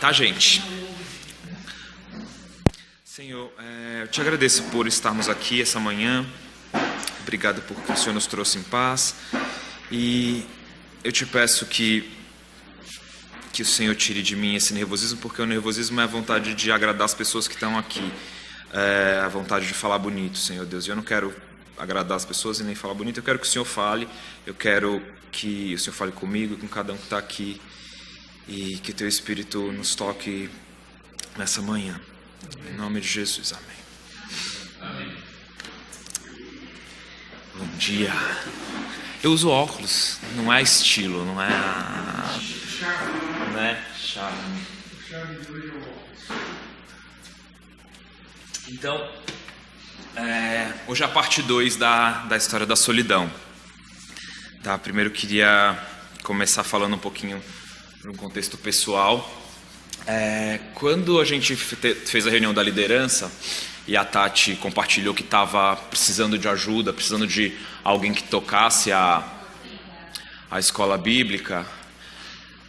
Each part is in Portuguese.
tá, gente? Senhor, eu te agradeço por estarmos aqui essa manhã. Obrigado porque o Senhor nos trouxe em paz. E eu te peço que o Senhor tire de mim esse nervosismo, porque o nervosismo é a vontade de agradar as pessoas que estão aqui. É a vontade de falar bonito, Senhor Deus. E eu não quero agradar as pessoas e nem falar bonito. Eu quero que o Senhor fale. Eu quero que o Senhor fale comigo, com cada um que está aqui. E que o Teu Espírito nos toque nessa manhã. Em nome de Jesus, amém. Amém. Bom dia. Eu uso óculos, não é estilo, não é charme. Então, hoje é a parte 2 da história da solidão. Tá, primeiro eu queria começar falando um pouquinho de um contexto pessoal. Quando a gente fez a reunião da liderança e a Tati compartilhou que estava precisando de ajuda, precisando de alguém que tocasse a escola bíblica,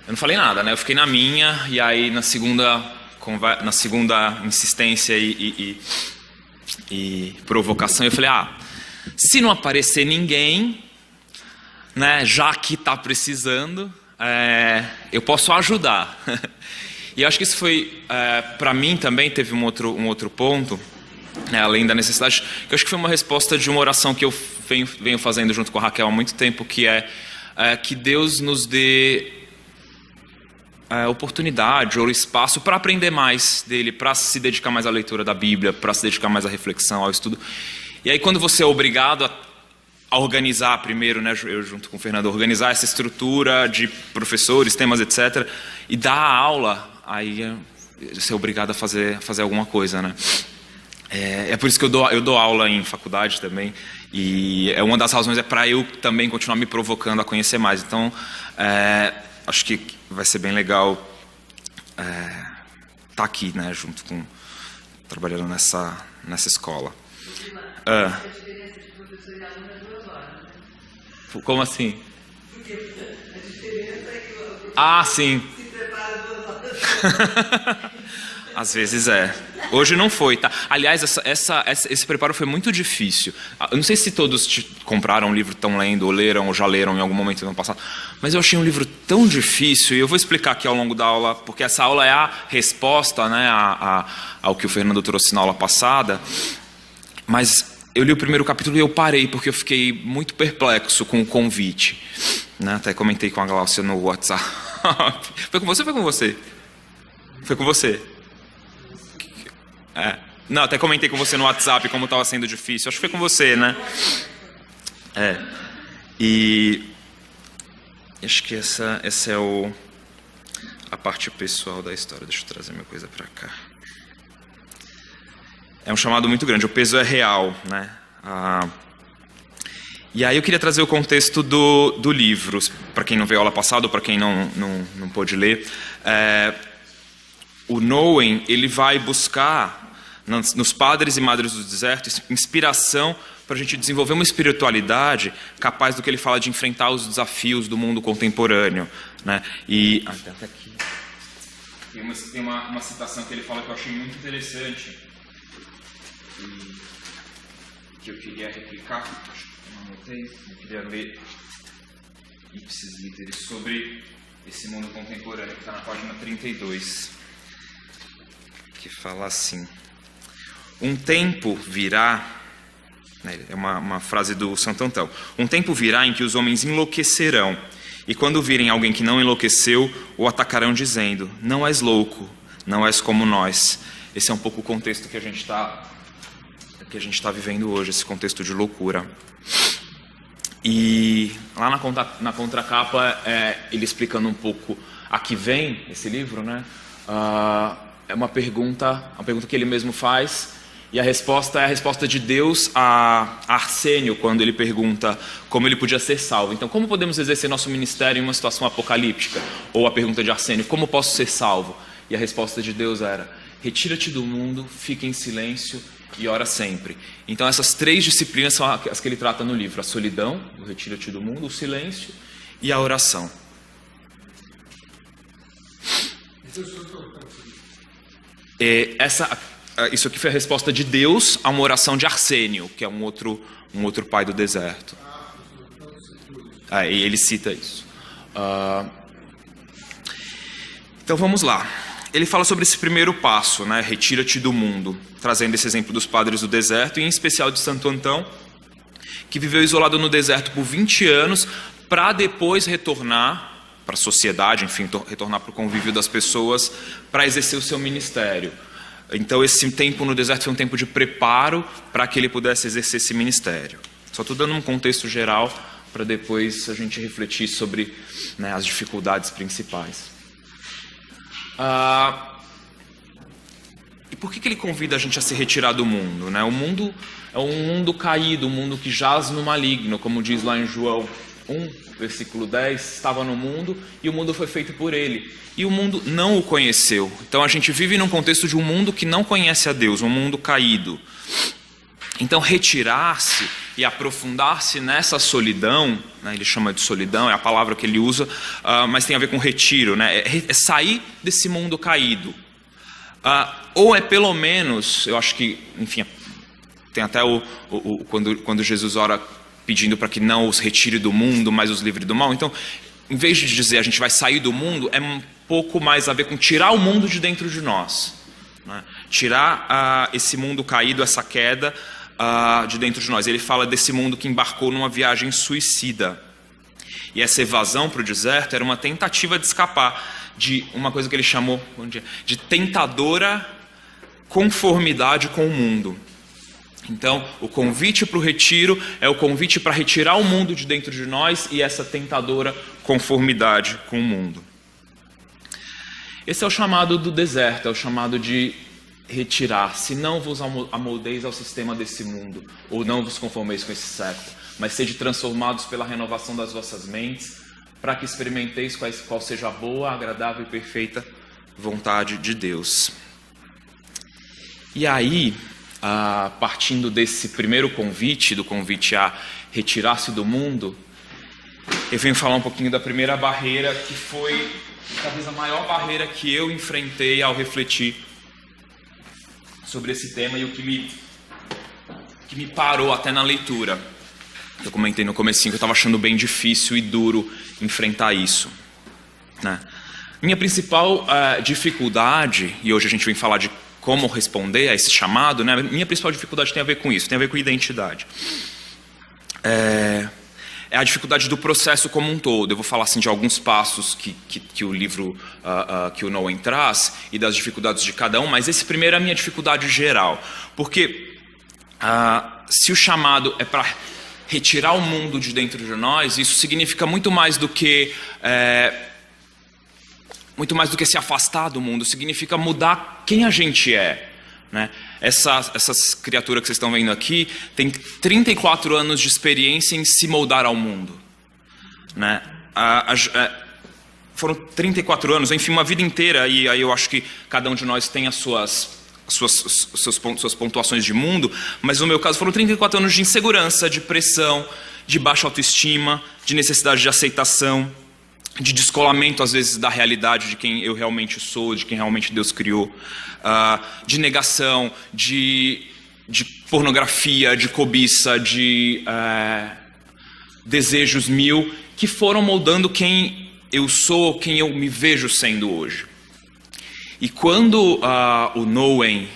eu não falei nada, né? Eu fiquei na minha, e aí na segunda insistência e provocação eu falei, se não aparecer ninguém, né, já que está precisando, eu posso ajudar. E eu acho que isso foi, para mim também teve um outro ponto, né, além da necessidade, que eu acho que foi uma resposta de uma oração que eu venho fazendo junto com a Raquel há muito tempo, que é que Deus nos dê oportunidade ou espaço para aprender mais dele, para se dedicar mais à leitura da Bíblia, para se dedicar mais à reflexão, ao estudo. E aí quando você é obrigado a organizar primeiro, né, eu junto com o Fernando, organizar essa estrutura de professores, temas, etc., e dar a aula, aí você é obrigado a fazer alguma coisa, né? É por isso que eu dou aula em faculdade também, e uma das razões é para eu também continuar me provocando a conhecer mais. Então, acho que vai ser bem legal estar aqui, né, junto com, trabalhando nessa escola. A diferença de professor e aluno é 2 horas, né? Como assim? Porque a diferença é que o professor sim. se prepara 2 horas. Às vezes Hoje não foi, tá? Aliás, esse preparo foi muito difícil. Eu não sei se todos compraram um livro, estão lendo, ou leram, ou já leram em algum momento no ano passado, mas eu achei um livro tão difícil, e eu vou explicar aqui ao longo da aula, porque essa aula é a resposta, né, ao que o Fernando trouxe na aula passada. Mas eu li o primeiro capítulo e eu parei, porque eu fiquei muito perplexo com o convite, né? Até comentei com a Glaucia no WhatsApp. Foi com você ou foi com você? Foi com você? Não, até comentei com você no WhatsApp como estava sendo difícil. Acho que foi com você, né? E acho que essa é a parte pessoal da história. Deixa eu trazer minha coisa para cá. É um chamado muito grande. O peso é real, né? E aí eu queria trazer o contexto do livro, para quem não veio a aula passada ou para quem não pôde ler. O Nouwen, ele vai buscar nos padres e madres do deserto inspiração para a gente desenvolver uma espiritualidade capaz do que ele fala de enfrentar os desafios do mundo contemporâneo, né? E até aqui tem uma citação que ele fala que eu achei muito interessante e que eu queria replicar, acho que eu não anotei, eu queria ler ipsis literis sobre esse mundo contemporâneo, que está na página 32, que fala assim: um tempo virá, é uma frase do Santo Antão, um tempo virá em que os homens enlouquecerão, e quando virem alguém que não enlouqueceu, o atacarão dizendo, não és louco, não és como nós. Esse é um pouco o contexto que a gente está vivendo hoje, esse contexto de loucura. E lá na contracapa, ele explicando um pouco a que vem esse livro, né? É uma pergunta que ele mesmo faz, e a resposta é a resposta de Deus a Arsênio, quando ele pergunta como ele podia ser salvo. Então, como podemos exercer nosso ministério em uma situação apocalíptica? Ou a pergunta de Arsênio, como posso ser salvo? E a resposta de Deus era, retira-te do mundo, fica em silêncio e ora sempre. Então, essas 3 disciplinas são as que ele trata no livro: a solidão, o retira-te do mundo, o silêncio e a oração. Isso aqui foi a resposta de Deus a uma oração de Arsênio, que é um outro pai do deserto. E ele cita isso. Então vamos lá. Ele fala sobre esse primeiro passo, né? Retira-te do mundo, trazendo esse exemplo dos padres do deserto, e em especial de Santo Antão, que viveu isolado no deserto por 20 anos, para depois retornar para a sociedade, enfim, retornar para o convívio das pessoas, para exercer o seu ministério. Então esse tempo no deserto foi um tempo de preparo para que ele pudesse exercer esse ministério. Só estou dando um contexto geral para depois a gente refletir sobre, né, as dificuldades principais. E por que ele convida a gente a se retirar do mundo, né? O mundo é um mundo caído, um mundo que jaz no maligno, como diz lá em João 1, versículo 10, estava no mundo e o mundo foi feito por ele. E o mundo não o conheceu. Então a gente vive num contexto de um mundo que não conhece a Deus, um mundo caído. Então retirar-se e aprofundar-se nessa solidão, né, ele chama de solidão, é a palavra que ele usa, mas tem a ver com retiro, né, é sair desse mundo caído. Ou é pelo menos, eu acho que, enfim, tem até quando Jesus ora pedindo para que não os retire do mundo, mas os livre do mal. Então, em vez de dizer a gente vai sair do mundo, é um pouco mais a ver com tirar o mundo de dentro de nós, né? Tirar esse mundo caído, essa queda de dentro de nós. Ele fala desse mundo que embarcou numa viagem suicida. E essa evasão para o deserto era uma tentativa de escapar de uma coisa que ele chamou de tentadora conformidade com o mundo. Então, o convite para o retiro é o convite para retirar o mundo de dentro de nós e essa tentadora conformidade com o mundo. Esse é o chamado do deserto, é o chamado de retirar-se. Não vos amoldeis ao sistema desse mundo, ou não vos conformeis com esse século, mas sede transformados pela renovação das vossas mentes, para que experimenteis qual seja a boa, agradável e perfeita vontade de Deus. E aí, partindo desse primeiro convite, do convite a retirar-se do mundo, eu venho falar um pouquinho da primeira barreira, que foi talvez a maior barreira que eu enfrentei ao refletir sobre esse tema e o que me parou até na leitura. Eu comentei no comecinho que eu estava achando bem difícil e duro enfrentar isso, né? Minha principal dificuldade, e hoje a gente vem falar de como responder a esse chamado, né? Minha principal dificuldade tem a ver com isso, tem a ver com identidade. É a dificuldade do processo como um todo. Eu vou falar assim de alguns passos que o livro, que o Nouwen traz, e das dificuldades de cada um, mas esse primeiro é a minha dificuldade geral. Porque se o chamado é para retirar o mundo de dentro de nós, isso significa muito mais do que se afastar do mundo, significa mudar quem a gente é, né? Essas criaturas que vocês estão vendo aqui têm 34 anos de experiência em se moldar ao mundo, né? Foram 34 anos, enfim, uma vida inteira, e aí eu acho que cada um de nós tem as suas pontuações de mundo, mas no meu caso foram 34 anos de insegurança, de pressão, de baixa autoestima, de necessidade de aceitação, de descolamento às vezes da realidade de quem eu realmente sou, de quem realmente Deus criou, de negação, de pornografia, de cobiça, de desejos mil, que foram moldando quem eu sou, quem eu me vejo sendo hoje. E quando o Nouwen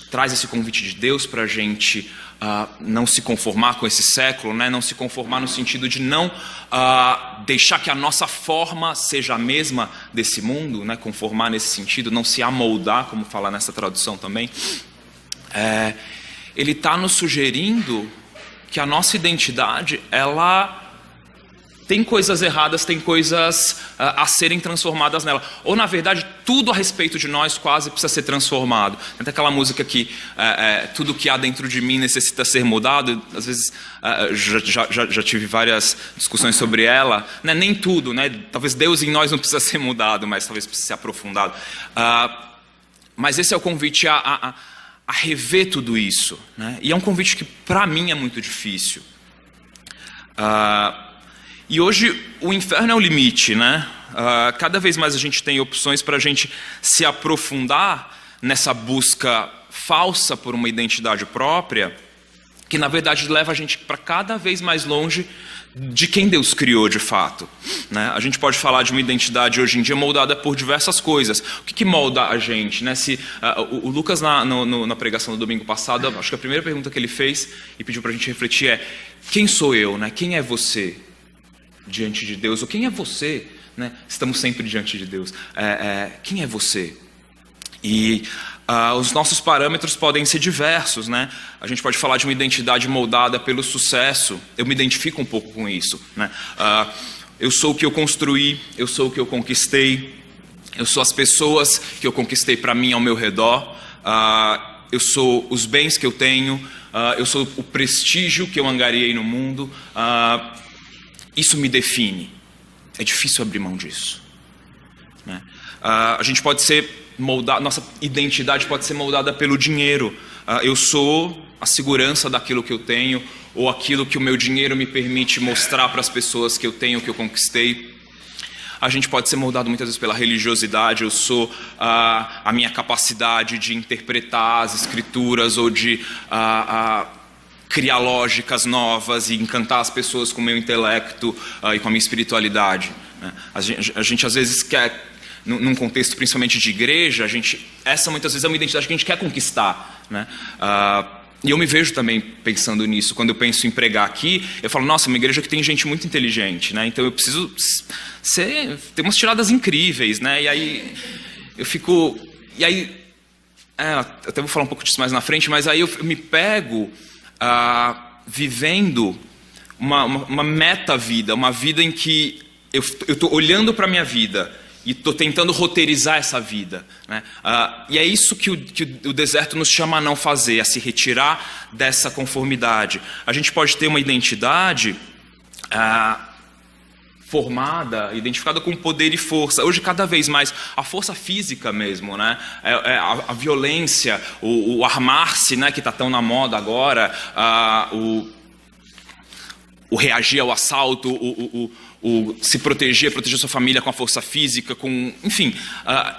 traz esse convite de Deus para a gente não se conformar com esse século, né? Não se conformar no sentido de não deixar que a nossa forma seja a mesma desse mundo, né? Conformar nesse sentido, não se amoldar, como fala nessa tradução também. Ele está nos sugerindo que a nossa identidade, ela tem coisas erradas, tem coisas a serem transformadas nela. Ou, na verdade, tudo a respeito de nós quase precisa ser transformado. Tem aquela música que tudo que há dentro de mim necessita ser mudado. Às vezes, já tive várias discussões sobre ela. Né? Nem tudo, né? Talvez Deus em nós não precisa ser mudado, mas talvez precise ser aprofundado. Mas esse é o convite a rever tudo isso, né? E é um convite que, para mim, é muito difícil. E hoje o inferno é o limite, né? cada vez mais a gente tem opções para a gente se aprofundar nessa busca falsa por uma identidade própria, que na verdade leva a gente para cada vez mais longe de quem Deus criou de fato, né? A gente pode falar de uma identidade hoje em dia moldada por diversas coisas. O que molda a gente, né? O Lucas na pregação do domingo passado, acho que a primeira pergunta que ele fez e pediu para a gente refletir é: quem sou eu, né? Quem é você diante de Deus? Ou quem é você, né? Estamos sempre diante de Deus. Quem é você? E os nossos parâmetros podem ser diversos, né? A gente pode falar de uma identidade moldada pelo sucesso. Eu me identifico um pouco com isso, né? Eu sou o que eu construí, eu sou o que eu conquistei, eu sou as pessoas que eu conquistei para mim ao meu redor, eu sou os bens que eu tenho, eu sou o prestígio que eu angariei no mundo. Isso me define. É difícil abrir mão disso, né? A gente pode ser nossa identidade pode ser moldada pelo dinheiro. Eu sou a segurança daquilo que eu tenho, ou aquilo que o meu dinheiro me permite mostrar para as pessoas que eu tenho, que eu conquistei. A gente pode ser moldado muitas vezes pela religiosidade. Eu sou a minha capacidade de interpretar as escrituras ou de criar lógicas novas e encantar as pessoas com o meu intelecto e com a minha espiritualidade, né? A gente às vezes quer, num contexto principalmente de igreja, essa muitas vezes é uma identidade que a gente quer conquistar, né? E eu me vejo também pensando nisso. Quando eu penso em pregar aqui, eu falo, nossa, uma igreja que tem gente muito inteligente, né? Então eu preciso ter umas tiradas incríveis, né? E aí eu fico... E aí... eu até vou falar um pouco disso mais na frente, mas aí eu me pego vivendo uma meta-vida, uma vida em que eu estou olhando para a minha vida e estou tentando roteirizar essa vida, né? E é isso que o deserto nos chama a não fazer, a se retirar dessa conformidade. A gente pode ter uma identidade formada, identificada com poder e força. Hoje, cada vez mais, a força física mesmo, né? A violência, o armar-se, né? Que está tão na moda agora, o reagir ao assalto, o se proteger sua família com a força física, enfim,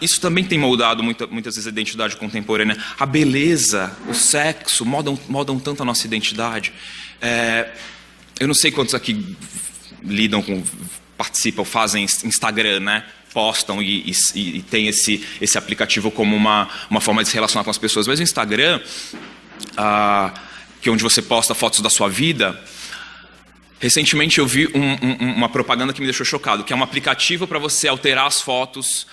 isso também tem moldado muitas vezes a identidade contemporânea. A beleza, o sexo moldam tanto a nossa identidade. Eu não sei quantos aqui participam, fazem Instagram, né? Postam e tem esse aplicativo como uma forma de se relacionar com as pessoas. Mas o Instagram, que é onde você posta fotos da sua vida. Recentemente eu vi uma propaganda que me deixou chocado, que é um aplicativo para você alterar as fotos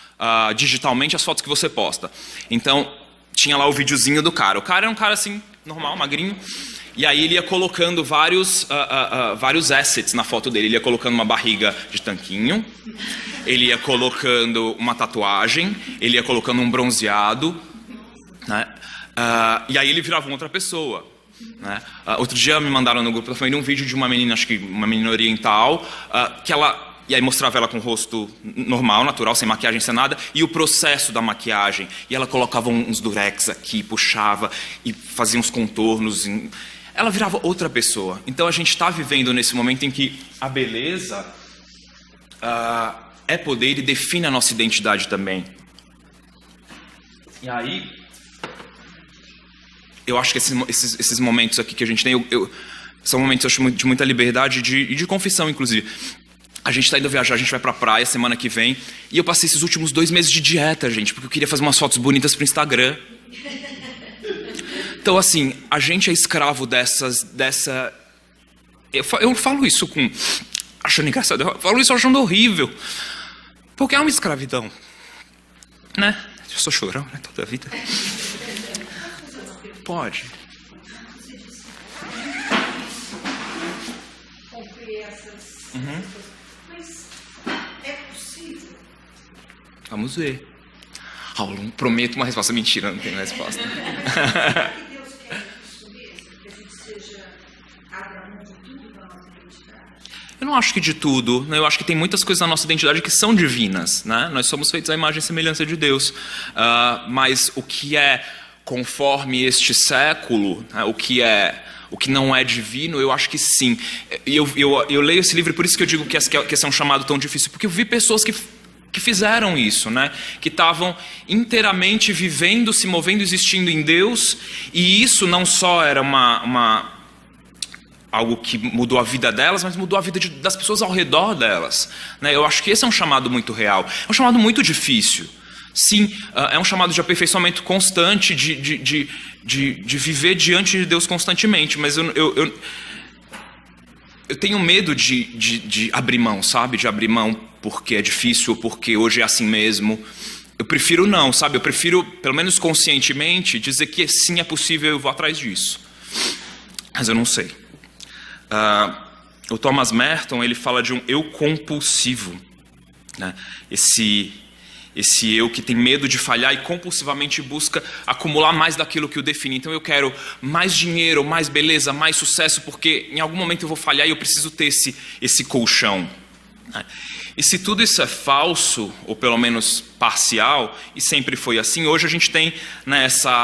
digitalmente, as fotos que você posta. Então, tinha lá o videozinho do cara. O cara era um cara assim, normal, magrinho. E aí ele ia colocando vários assets na foto dele. Ele ia colocando uma barriga de tanquinho, ele ia colocando uma tatuagem, ele ia colocando um bronzeado, né? E aí ele virava uma outra pessoa, né? Outro dia me mandaram no grupo da família um vídeo de uma menina, acho que uma menina oriental, que ela... E aí mostrava ela com o rosto normal, natural, sem maquiagem, sem nada, e o processo da maquiagem. E ela colocava uns durex aqui, puxava e fazia uns contornos. Ela virava outra pessoa. Então a gente está vivendo nesse momento em que a beleza é poder e define a nossa identidade também. E aí, eu acho que esses momentos aqui que a gente tem, são momentos, eu acho, de muita liberdade e de confissão, inclusive. A gente está indo viajar, a gente vai pra praia semana que vem. E eu passei esses últimos 2 meses de dieta, gente, porque eu queria fazer umas fotos bonitas pro Instagram. Então, assim, a gente é escravo dessa... Eu falo isso achando engraçado, eu falo isso achando horrível. Porque é uma escravidão, né? Eu sou chorão, né? Toda a vida. Pode. Mas é possível? Vamos ver. Paulo, prometo uma resposta. Mentira, não tem resposta. Que Deus quer isso mesmo? Que a gente seja abra mão de tudo da nossa identidade? Eu não acho que de tudo, né? Eu acho que tem muitas coisas na nossa identidade que são divinas, né? Nós somos feitos à imagem e semelhança de Deus. Mas o que é conforme este século, né? O que não é divino, eu acho que sim. Eu leio esse livro, por isso que eu digo que esse é um chamado tão difícil, porque eu vi pessoas que que fizeram isso, né? Que estavam inteiramente vivendo, se movendo, existindo em Deus, e isso não só era algo que mudou a vida delas, mas mudou a vida das pessoas ao redor delas, né? Eu acho que esse é um chamado muito real, é um chamado muito difícil. Sim, é um chamado de aperfeiçoamento constante, de viver diante de Deus constantemente, mas eu tenho medo de abrir mão, sabe? De abrir mão porque é difícil ou porque hoje é assim mesmo. Eu prefiro não, sabe? Eu prefiro, pelo menos conscientemente, dizer que sim, é possível, eu vou atrás disso. Mas eu não sei. O Thomas Merton, ele fala de um eu compulsivo, né? Esse eu que tem medo de falhar e compulsivamente busca acumular mais daquilo que o define. Então eu quero mais dinheiro, mais beleza, mais sucesso, porque em algum momento eu vou falhar e eu preciso ter esse colchão. E se tudo isso é falso, ou pelo menos parcial, e sempre foi assim, hoje a gente tem, né, essas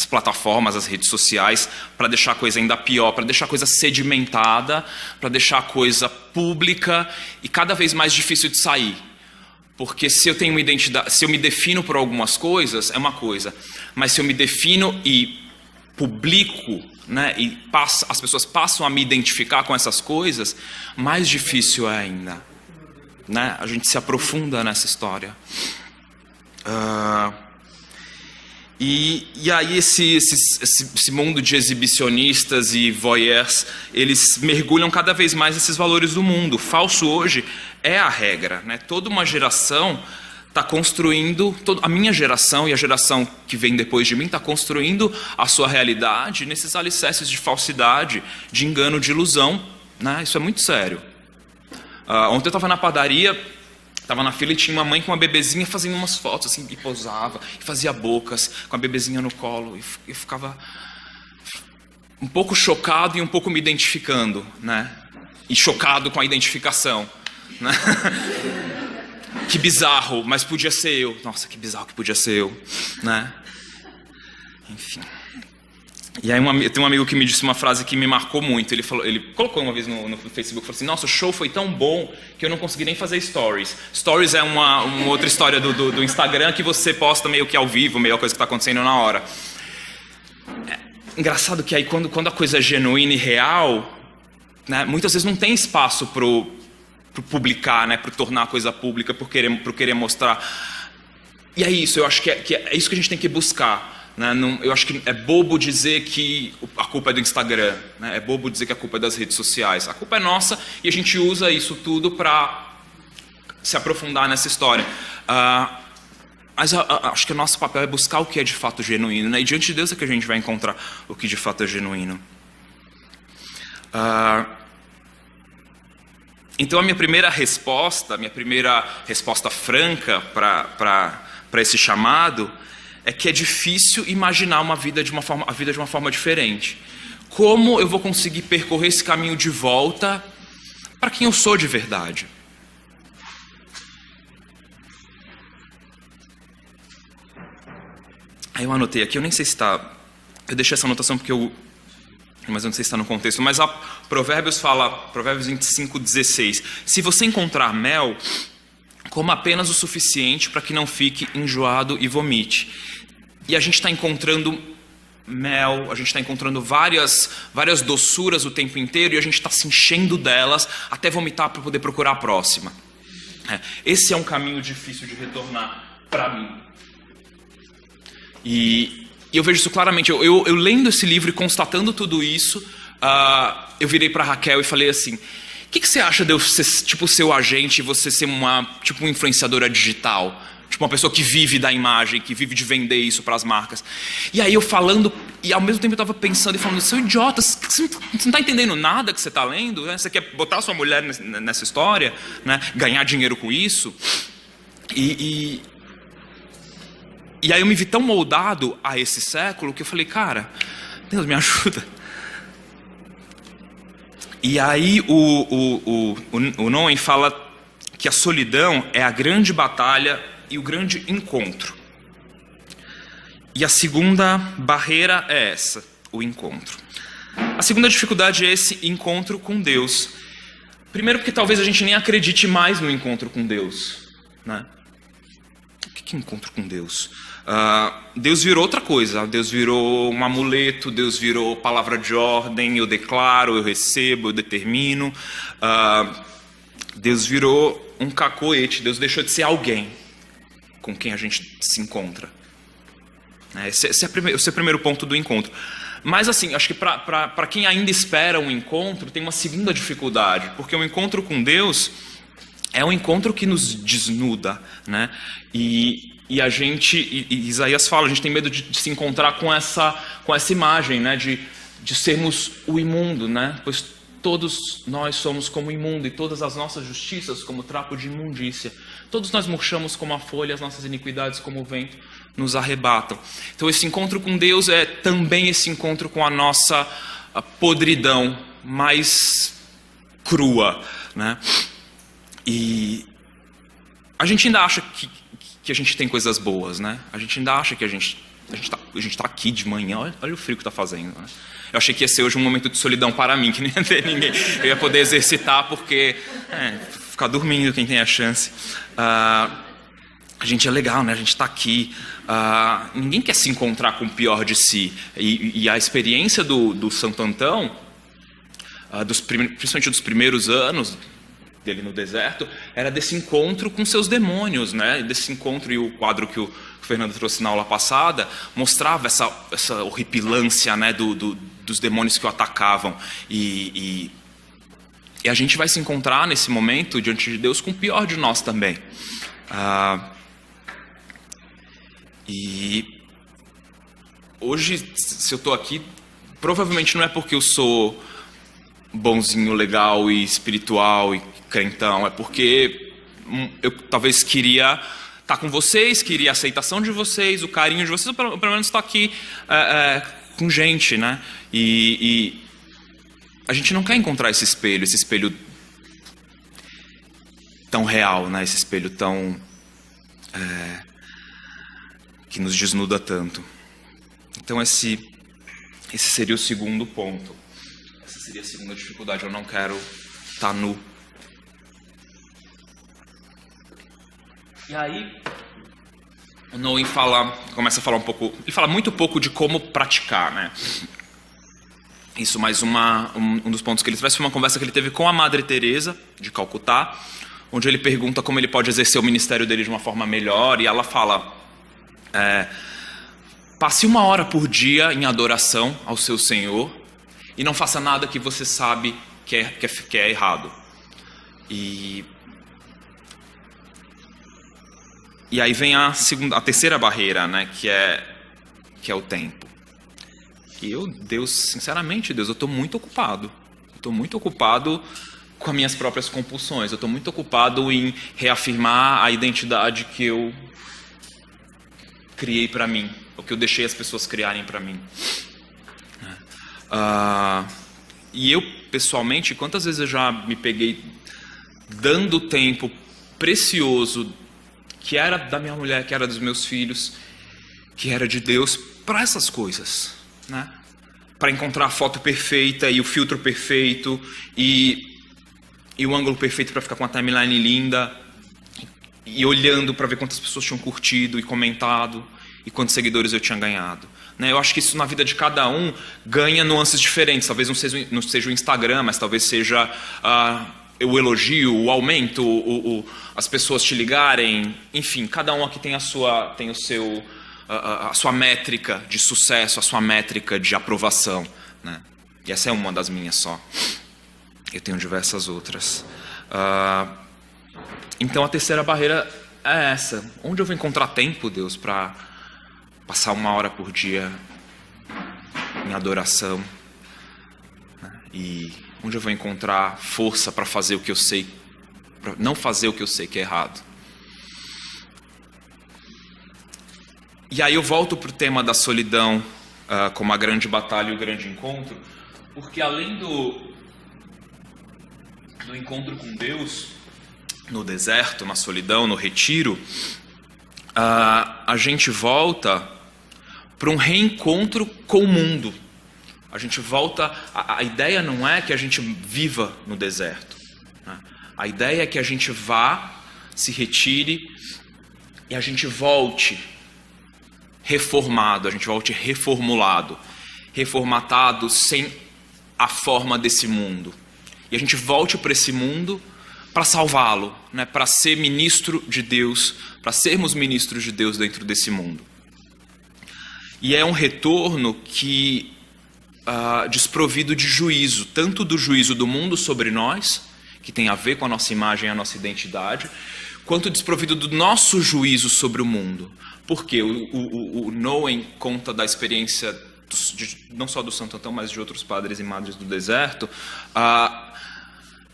plataformas, as redes sociais, para deixar a coisa ainda pior, para deixar a coisa sedimentada, para deixar a coisa pública e cada vez mais difícil de sair. Porque se eu tenho uma identidade, se eu me defino por algumas coisas, é uma coisa. Mas se eu me defino e publico, né, e as pessoas passam a me identificar com essas coisas, mais difícil é ainda, né? A gente se aprofunda nessa história. E aí esse mundo de exibicionistas e voyeurs, eles mergulham cada vez mais nesses valores do mundo. Falso hoje é a regra, né? Toda uma geração está construindo, a minha geração e a geração que vem depois de mim está construindo a sua realidade nesses alicerces de falsidade, de engano, de ilusão, né? Isso é muito sério. Ontem eu estava na padaria, estava na fila e tinha uma mãe com uma bebezinha fazendo umas fotos assim, e posava, e fazia bocas com a bebezinha no colo, e eu ficava um pouco chocado e um pouco me identificando, né? E chocado com a identificação, né? Que bizarro, mas podia ser eu. Nossa, que bizarro que podia ser eu, né? Enfim. E aí tem um amigo que me disse uma frase que me marcou muito. Ele colocou uma vez no Facebook, falou assim: nossa, o show foi tão bom que eu não consegui nem fazer stories. Stories é uma outra história do Instagram que você posta meio que ao vivo, meio a coisa que está acontecendo na hora. Engraçado que aí quando a coisa é genuína e real, né, muitas vezes não tem espaço pro publicar, né, pro tornar a coisa pública, pro querer mostrar. E é isso, eu acho que é isso que a gente tem que buscar, né? Eu acho que é bobo dizer que a culpa é do Instagram, né? É bobo dizer que a culpa é das redes sociais. A culpa é nossa e a gente usa isso tudo para se aprofundar nessa história. Mas acho que o nosso papel é buscar o que é de fato genuíno, né? E diante de Deus é que a gente vai encontrar o que de fato é genuíno. Então a minha primeira resposta franca para esse chamado é que é difícil imaginar a vida de uma forma diferente. Como eu vou conseguir percorrer esse caminho de volta para quem eu sou de verdade? Aí eu anotei aqui, eu nem sei se está... Eu deixei essa anotação porque mas eu não sei se está no contexto, mas Provérbios fala, Provérbios 25:16, se você encontrar mel, coma apenas o suficiente para que não fique enjoado e vomite. E a gente está encontrando mel, a gente está encontrando várias doçuras o tempo inteiro e a gente está se enchendo delas até vomitar para poder procurar a próxima. Esse é um caminho difícil de retornar para mim. E eu vejo isso claramente. Eu lendo esse livro e constatando tudo isso, eu virei para Raquel e falei assim: o que você acha de eu ser tipo seu agente e você ser uma influenciadora digital? Tipo uma pessoa que vive da imagem, que vive de vender isso para as marcas. E aí eu falando, e ao mesmo tempo eu estava pensando e falando: seu idiota, você não está entendendo nada que você está lendo? Né? Você quer botar sua mulher nessa história, né? Ganhar dinheiro com isso? E aí eu me vi tão moldado a esse século que eu falei: cara, Deus me ajuda. E aí o Noen fala que a solidão é a grande batalha e o grande encontro. E a segunda barreira é essa, o encontro. A segunda dificuldade é esse encontro com Deus. Primeiro porque talvez a gente nem acredite mais no encontro com Deus, né? O que é encontro com Deus? Deus virou outra coisa. Deus virou um amuleto, Deus virou palavra de ordem, eu declaro, eu recebo, eu determino. Deus virou um cacoete, Deus deixou de ser alguém com quem a gente se encontra. Esse é o primeiro ponto do encontro. Mas assim, acho que para quem ainda espera um encontro, tem uma segunda dificuldade, porque o encontro com Deus é um encontro que nos desnuda, né? E a gente, e Isaías fala, a gente tem medo de se encontrar com essa imagem, né? De sermos o imundo, né? Pois todos nós somos como imundo e todas as nossas justiças como trapo de imundícia. Todos nós murchamos como a folha, as nossas iniquidades como o vento nos arrebatam. Então esse encontro com Deus é também esse encontro com a nossa podridão mais crua, né? E a gente ainda acha que a gente tem coisas boas, né? A gente ainda acha que a gente tá aqui de manhã, olha o frio que tá fazendo, né? Eu achei que ia ser hoje um momento de solidão para mim, que nem ia ter ninguém. Eu ia poder exercitar, porque ficar dormindo quem tem a chance. A gente é legal, né? A gente está aqui. Ninguém quer se encontrar com o pior de si. E a experiência do Santo Antão, principalmente dos primeiros anos dele no deserto, era desse encontro com seus demônios, né? Desse encontro, e o quadro que o Fernando trouxe na aula passada mostrava essa horripilância, né? Dos demônios que o atacavam. E a gente vai se encontrar nesse momento diante de Deus com o pior de nós também. E hoje, se eu estou aqui, provavelmente não é porque eu sou bonzinho, legal e espiritual e crentão, é porque eu talvez queria estar com vocês, queria a aceitação de vocês, o carinho de vocês, ou pelo menos estar aqui com gente, né? E a gente não quer encontrar esse espelho tão real, né? Esse espelho tão que nos desnuda tanto. Então esse seria o segundo ponto. Essa seria a segunda dificuldade. Eu não quero estar nu. E aí o Noem começa a falar um pouco. Ele fala muito pouco de como praticar, né? Isso, mais um dos pontos que ele traz foi uma conversa que ele teve com a Madre Teresa de Calcutá, onde ele pergunta como ele pode exercer o ministério dele de uma forma melhor, e ela fala: passe 1 hora por dia em adoração ao seu Senhor e não faça nada que você sabe que é errado. E aí vem a terceira barreira, né, que é o tempo. E sinceramente, Deus, eu estou muito ocupado. Eu estou muito ocupado com as minhas próprias compulsões. Eu estou muito ocupado em reafirmar a identidade que eu criei para mim, ou que eu deixei as pessoas criarem para mim. E eu, pessoalmente, quantas vezes eu já me peguei dando tempo precioso, que era da minha mulher, que era dos meus filhos, que era de Deus, para essas coisas, né? Para encontrar a foto perfeita e o filtro perfeito e o ângulo perfeito para ficar com a timeline linda, e olhando para ver quantas pessoas tinham curtido e comentado e quantos seguidores eu tinha ganhado, né? Eu acho que isso na vida de cada um ganha nuances diferentes. Talvez não seja o Instagram, mas talvez seja o elogio, o aumento, as pessoas te ligarem. Enfim, cada um aqui tem a sua métrica de sucesso, a sua métrica de aprovação, né? E essa é uma das minhas só. Eu tenho diversas outras. Então a terceira barreira é essa. Onde eu vou encontrar tempo, Deus, para passar 1 hora por dia em adoração, né? E onde eu vou encontrar força para fazer o que eu sei, para não fazer o que eu sei que é errado. E aí eu volto para o tema da solidão como a grande batalha e o grande encontro, porque além do encontro com Deus, no deserto, na solidão, no retiro, a gente volta para um reencontro com o mundo. A gente volta. A ideia não é que a gente viva no deserto. A ideia é que a gente vá, se retire e a gente volte reformado, a gente volte reformulado, reformatado sem a forma desse mundo. E a gente volte para esse mundo para salvá-lo, né? Para ser ministro de Deus, para sermos ministros de Deus dentro desse mundo. E é um retorno que desprovido de juízo, tanto do juízo do mundo sobre nós, que tem a ver com a nossa imagem e a nossa identidade, quanto desprovido do nosso juízo sobre o mundo. Porque o Noen conta da experiência, não só do Santo Antão, mas de outros padres e madres do deserto,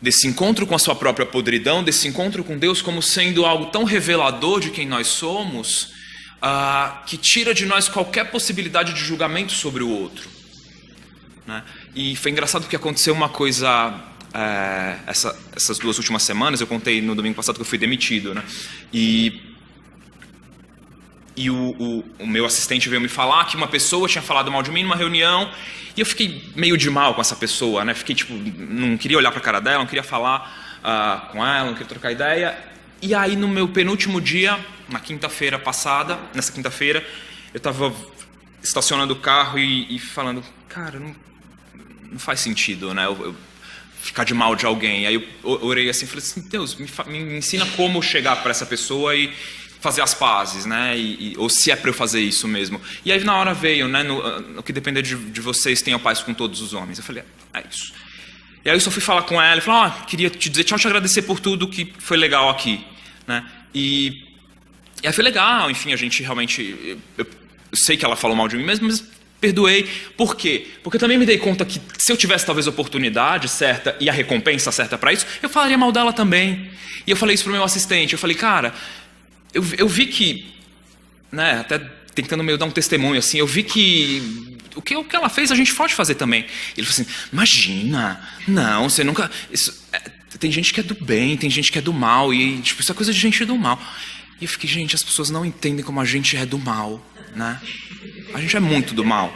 desse encontro com a sua própria podridão, desse encontro com Deus como sendo algo tão revelador de quem nós somos, que tira de nós qualquer possibilidade de julgamento sobre o outro. Né? E foi engraçado porque aconteceu uma coisa essas 2 últimas semanas. Eu contei no domingo passado que eu fui demitido, né? E o meu assistente veio me falar que uma pessoa tinha falado mal de mim numa reunião, e eu fiquei meio de mal com essa pessoa, né? Fiquei tipo, não queria olhar para a cara dela, não queria falar com ela, não queria trocar ideia. E aí no meu penúltimo dia, nessa quinta-feira, eu estava estacionando o carro e falando, cara, não faz sentido, né? Eu ficar de mal de alguém. Aí eu orei assim, falei assim, Deus, me ensina como chegar para essa pessoa e fazer as pazes, né? Ou se é para eu fazer isso mesmo. E aí na hora veio, né? No que depender de vocês, tenham paz com todos os homens. Eu falei, é isso. E aí eu só fui falar com ela, falei, queria te dizer tchau, te agradecer por tudo que foi legal aqui, né? E aí foi legal, enfim, a gente realmente, eu sei que ela falou mal de mim mesmo, mas perdoei. Por quê? Porque eu também me dei conta que se eu tivesse talvez a oportunidade certa e a recompensa certa para isso, eu falaria mal dela também. E eu falei isso pro meu assistente, eu falei, cara, eu vi que, né, até tentando meio dar um testemunho assim, eu vi que o que ela fez a gente pode fazer também. Ele falou assim, imagina, não, você nunca... tem gente que é do bem, tem gente que é do mal, e tipo, isso é coisa de gente do mal. E eu fiquei, gente, as pessoas não entendem como a gente é do mal, né? A gente é muito do mal.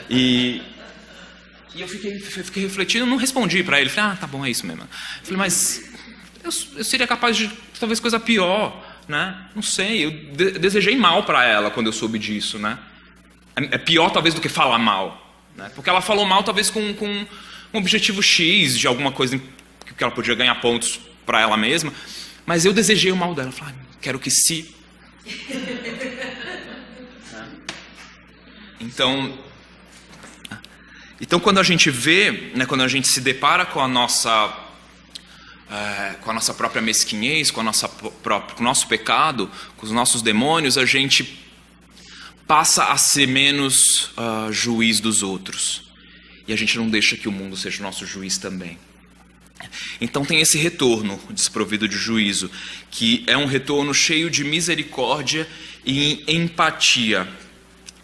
E eu fiquei refletindo, não respondi para ele. Falei, tá bom, é isso mesmo. Eu falei, mas eu seria capaz de talvez coisa pior, né? Não sei, eu desejei mal para ela quando eu soube disso, né? É pior talvez do que falar mal, né? Porque ela falou mal talvez com um objetivo X de alguma coisa que ela podia ganhar pontos para ela mesma, mas eu desejei o mal dela. Eu falei, quero que se... Então quando a gente vê, né, quando a gente se depara com a nossa própria mesquinhez, com o nosso pecado, com os nossos demônios, a gente passa a ser menos juiz dos outros. E a gente não deixa que o mundo seja o nosso juiz também. Então tem esse retorno desprovido de juízo, que é um retorno cheio de misericórdia e empatia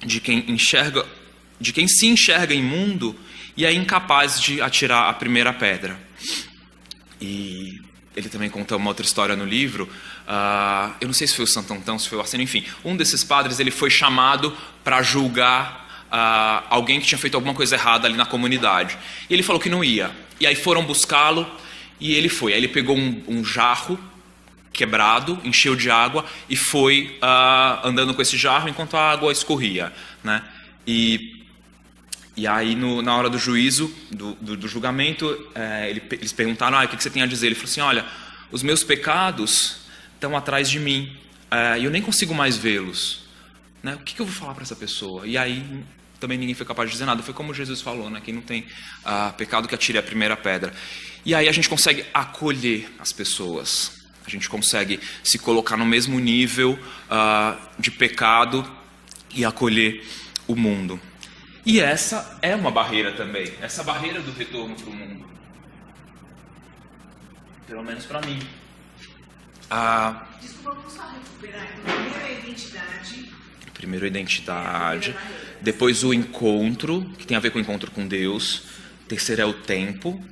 de quem se enxerga imundo e é incapaz de atirar a primeira pedra. E ele também conta uma outra história no livro. Eu não sei se foi o Santo Antão, se foi o Arsênio, enfim. Um desses padres, ele foi chamado para julgar alguém que tinha feito alguma coisa errada ali na comunidade. E ele falou que não ia. E aí foram buscá-lo e ele foi. Aí ele pegou um jarro quebrado, encheu de água e foi andando com esse jarro enquanto a água escorria, né? E aí na hora do juízo, do julgamento, eles perguntaram, o que você tem a dizer? Ele falou assim, olha, os meus pecados estão atrás de mim e eu nem consigo mais vê-los, né? O que eu vou falar para essa pessoa? E aí também ninguém foi capaz de dizer nada. Foi como Jesus falou, né? Quem não tem pecado que atire a primeira pedra. E aí a gente consegue acolher as pessoas. A gente consegue se colocar no mesmo nível de pecado e acolher o mundo. E essa é uma barreira também. Essa barreira do retorno para o mundo. Pelo menos para mim. Desculpa, vamos só recuperar. Primeiro a identidade. Primeiro a identidade. Depois o encontro, que tem a ver com o encontro com Deus. Terceiro é o tempo.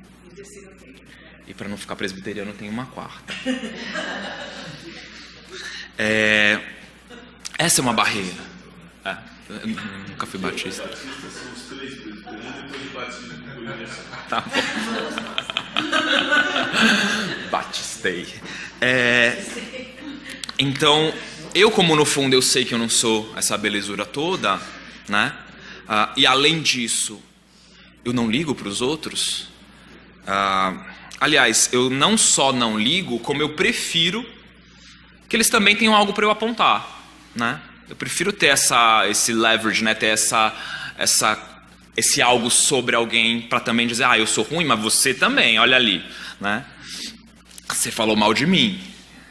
E para não ficar presbiteriano, tem uma quarta. Essa é uma barreira. Eu nunca fui batista. Tá bom. Batistei. Então, eu como no fundo eu sei que eu não sou essa belezura toda, né? E além disso, eu não ligo para os outros. Aliás, eu não só não ligo, como eu prefiro que eles também tenham algo para eu apontar, né? Eu prefiro ter esse leverage, né? Ter esse algo sobre alguém para também dizer, eu sou ruim, mas você também, olha ali, né? Você falou mal de mim.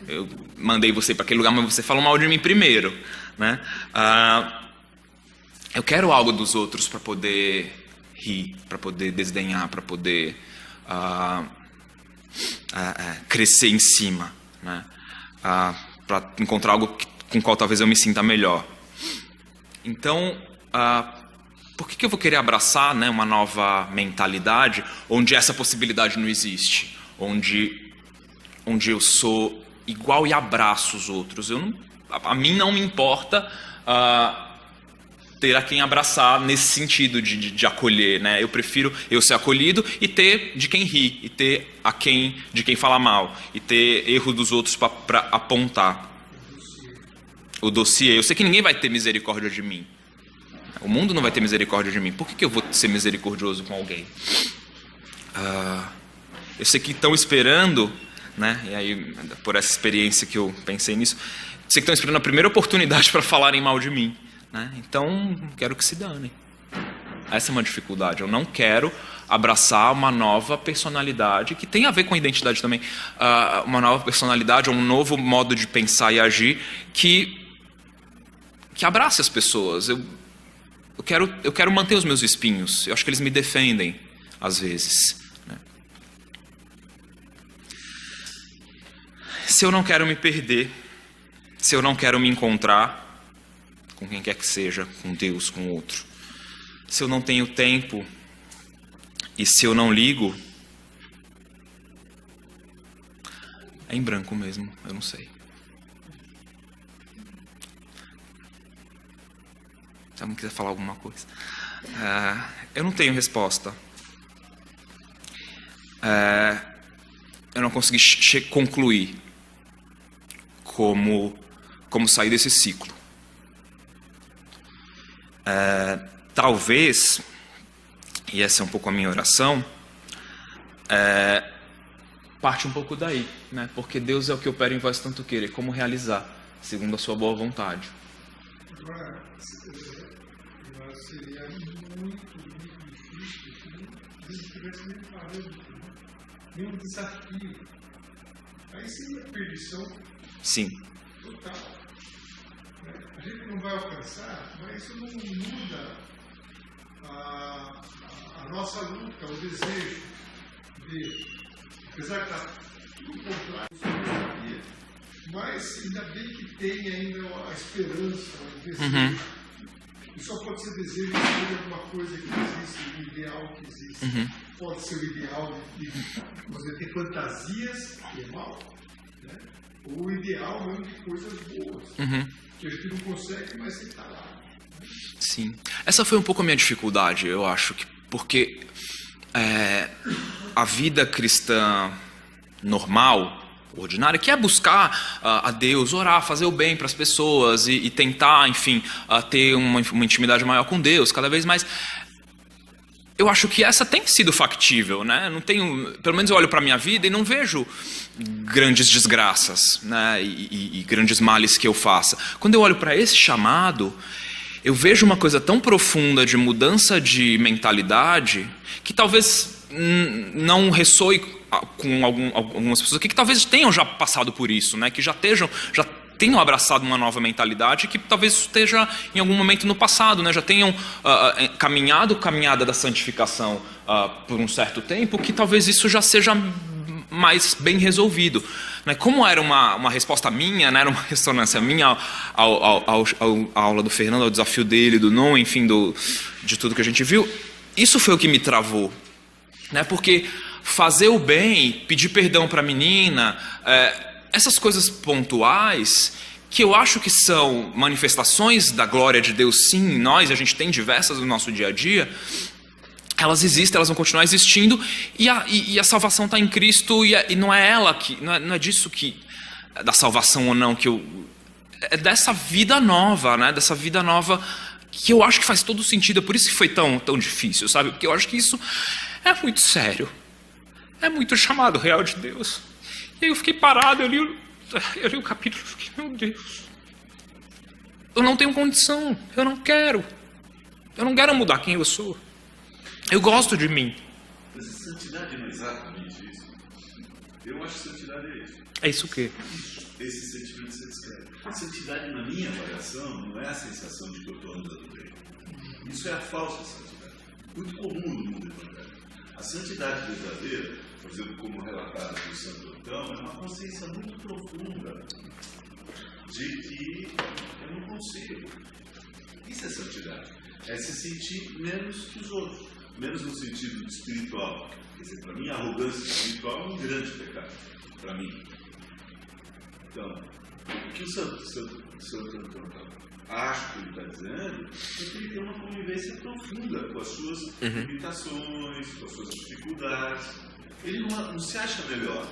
Eu mandei você para aquele lugar, mas você falou mal de mim primeiro, né? Eu quero algo dos outros para poder rir, para poder desdenhar, para poder crescer em cima, né? Para encontrar algo com o qual talvez eu me sinta melhor. Então, por que eu vou querer abraçar, né, uma nova mentalidade onde essa possibilidade não existe? Onde eu sou igual e abraço os outros? A mim não me importa ter a quem abraçar nesse sentido de acolher, né? Eu prefiro eu ser acolhido e ter de quem rir, e ter de quem falar mal, e ter erro dos outros para apontar. O dossiê. Eu sei que ninguém vai ter misericórdia de mim. O mundo não vai ter misericórdia de mim. Por que eu vou ser misericordioso com alguém? Eu sei que estão esperando, né? E aí, por essa experiência que eu pensei nisso, sei que estão esperando a primeira oportunidade para falarem mal de mim, né? Então, quero que se danem. Essa é uma dificuldade. Eu não quero abraçar uma nova personalidade, que tem a ver com a identidade também, uma nova personalidade, um novo modo de pensar e agir que abrace as pessoas. Eu quero manter os meus espinhos. Eu acho que eles me defendem, às vezes, né? Se eu não quero me perder, se eu não quero me encontrar com quem quer que seja, com Deus, com outro, se eu não tenho tempo e se eu não ligo, é em branco mesmo, eu não sei. Se alguém quiser falar alguma coisa. Eu não tenho resposta. Eu não consegui concluir como sair desse ciclo. Talvez, e essa é um pouco a minha oração, parte um pouco daí, né? Porque Deus é o que opera em vós tanto querer como realizar, segundo a sua boa vontade. Agora, seria muito difícil se não tivesse nem parâmetro, nenhum desafio. Aí seria perdição. Sim. Total. A gente não vai alcançar, mas isso não muda a nossa luta, o desejo de, apesar de estar tudo contrário, mas ainda bem que tem ainda a esperança, o desejo. E só pode ser desejo de alguma coisa que existe, um ideal que existe. Pode ser o ideal de você ter fantasias, que é mal, né? Ou o ideal mesmo de coisas boas, que a gente não consegue, mas que está lá. Sim. Essa foi um pouco a minha dificuldade, eu acho, porque a vida cristã normal, ordinária, que é buscar a Deus, orar, fazer o bem para as pessoas e tentar, enfim, ter uma intimidade maior com Deus, cada vez mais. Eu acho que essa tem sido factível, né? Não tenho, pelo menos eu olho para a minha vida e não vejo grandes desgraças, né? E grandes males que eu faça. Quando eu olho para esse chamado, eu vejo uma coisa tão profunda de mudança de mentalidade que talvez não ressoe com algumas pessoas aqui que talvez tenham já passado por isso, né? Que já tenham abraçado uma nova mentalidade, que talvez esteja em algum momento no passado, né? Já tenham caminhada da santificação por um certo tempo, que talvez isso já seja mais bem resolvido, né? Como era uma resposta minha, né? Era uma ressonância minha à aula do Fernando, ao desafio dele, do não, enfim, de tudo que a gente viu, isso foi o que me travou, né? Porque fazer o bem, pedir perdão para a menina, essas coisas pontuais, que eu acho que são manifestações da glória de Deus, sim, em nós, a gente tem diversas no nosso dia a dia, elas existem, elas vão continuar existindo, e a salvação está em Cristo, e não é ela que, não é disso que, da salvação ou não, que é dessa vida nova, né? Dessa vida nova que eu acho que faz todo sentido, é por isso que foi tão difícil, sabe? Porque eu acho que isso é muito sério, é muito chamado real de Deus. E aí eu fiquei parado, eu li o capítulo e fiquei, meu Deus, eu não tenho condição, eu não quero mudar quem eu sou, eu gosto de mim. Mas santidade não é exatamente isso. Eu acho que santidade é isso. É isso o quê? Esse sentimento que você descreve. Santidade, na minha avaliação, não é a sensação de que eu estou andando bem. Isso é a falsa santidade. Muito comum no mundo evangélico. A santidade verdadeira, por exemplo, como relatada por Santo Antão, é uma consciência muito profunda de que eu não consigo. Isso é santidade. É se sentir menos que os outros. Menos no sentido espiritual. Quer dizer, para mim, a arrogância espiritual é um grande pecado. Para mim. Então, o que o Santo Antão acho que ele está dizendo é que ele tem uma convivência profunda com as suas limitações, com as suas dificuldades. Ele não se acha melhor.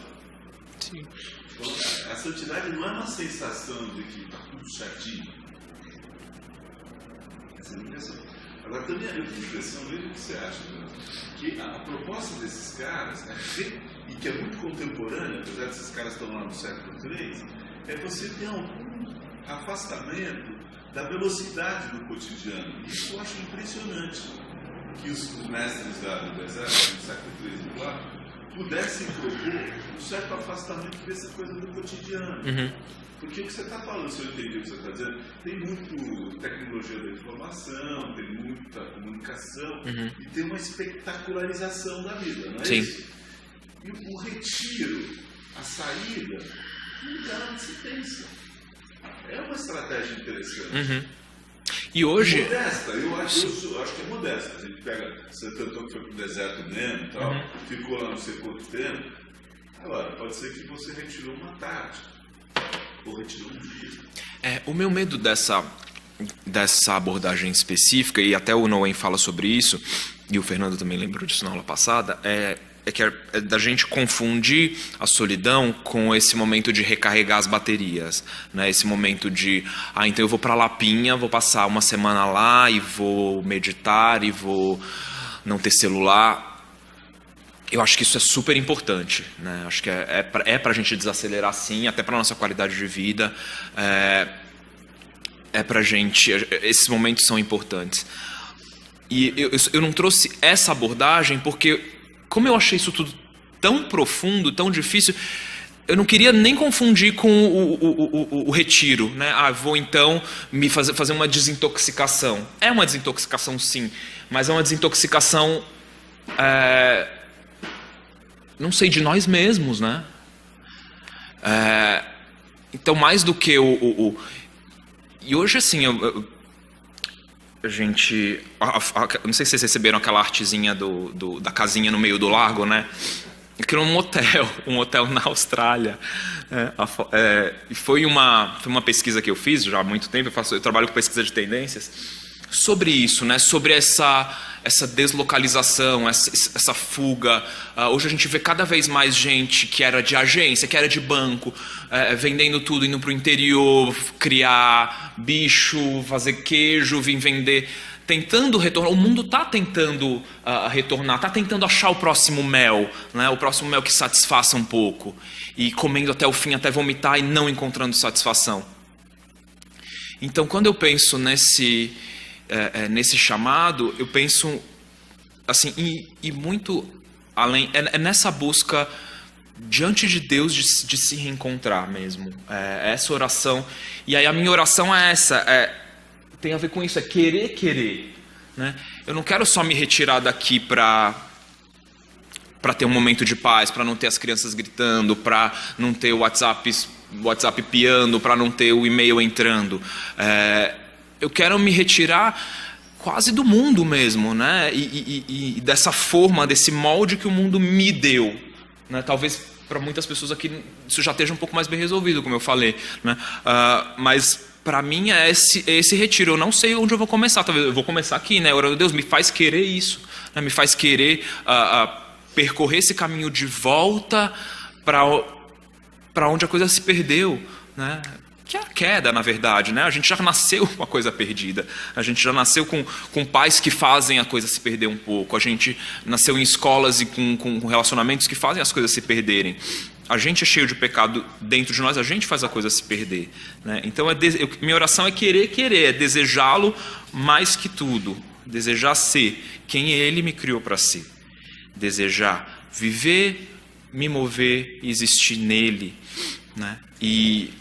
Sim. Então, a santidade não é uma sensação de que está tudo certinho. Essa é a minha impressão. Agora, também eu tenho a impressão, veja o que você acha, né? Que a proposta desses caras, e que é muito contemporânea, apesar desses caras estão lá no século III, é você ter algum afastamento da velocidade do cotidiano. Isso eu acho impressionante, que os mestres do deserto, do século III e IV, pudessem propor um certo afastamento dessa coisa do cotidiano. Porque o que você está falando, se eu entendi o que você está dizendo, tem muito tecnologia da informação, tem muita comunicação, e tem uma espetacularização da vida, não é Sim. isso? E o retiro, a saída, não dá onde se pensa. É uma estratégia interessante. E hoje... Modesta, eu acho que é modesta. A gente pega Santo Antão, que foi para o deserto mesmo e tal, ficou lá não sei quanto tempo. Agora, pode ser que você retirou uma tarde, ou retirou um dia. O meu medo dessa abordagem específica, e até o Noem fala sobre isso, e o Fernando também lembrou disso na aula passada, é da gente confundir a solidão com esse momento de recarregar as baterias, né? Esse momento de, então eu vou para Lapinha, vou passar uma semana lá e vou meditar e vou não ter celular. Eu acho que isso é super importante, né? Acho que é para a gente desacelerar, sim, até para nossa qualidade de vida. Para gente, esses momentos são importantes. E eu não trouxe essa abordagem porque, como eu achei isso tudo tão profundo, tão difícil, eu não queria nem confundir com o retiro, né? Vou então me fazer uma desintoxicação. É uma desintoxicação, sim, mas é uma desintoxicação, não sei, de nós mesmos, né? Então, mais do que E hoje, assim, a gente... não sei se vocês receberam aquela artezinha da casinha no meio do lago, né? Aquilo é um hotel na Austrália. E foi uma pesquisa que eu fiz já há muito tempo, eu trabalho com pesquisa de tendências, sobre isso, né? Sobre essa deslocalização, essa fuga. Hoje a gente vê cada vez mais gente que era de agência, que era de banco, vendendo tudo, indo para o interior, criar bicho, fazer queijo, vir vender, tentando retornar. O mundo está tentando retornar, está tentando achar o próximo mel, né? O próximo mel que satisfaça um pouco, e comendo até o fim, até vomitar e não encontrando satisfação. Então, quando eu penso nesse chamado, eu penso assim, e muito além, nessa busca diante de Deus de se reencontrar mesmo. Essa oração, e aí a minha oração é essa, tem a ver com isso, é querer, né? Eu não quero só me retirar daqui para ter um momento de paz, para não ter as crianças gritando, para não ter o WhatsApp piando, para não ter o e-mail entrando. Eu quero me retirar quase do mundo mesmo, né? E dessa forma, desse molde que o mundo me deu, né? Talvez para muitas pessoas aqui isso já esteja um pouco mais bem resolvido, como eu falei, né? Mas para mim é esse retiro. Eu não sei onde eu vou começar. Talvez eu vou começar aqui, né? Orando, Deus, me faz querer isso, né? Me faz querer percorrer esse caminho de volta para onde a coisa se perdeu, né? Que é a queda, na verdade, né? A gente já nasceu com a coisa perdida. A gente já nasceu com pais que fazem a coisa se perder um pouco. A gente nasceu em escolas e com relacionamentos que fazem as coisas se perderem. A gente é cheio de pecado dentro de nós, a gente faz a coisa se perder, né? Então, minha oração é querer, é desejá-lo mais que tudo. Desejar ser quem Ele me criou para ser. Desejar viver, me mover e existir nele, né? E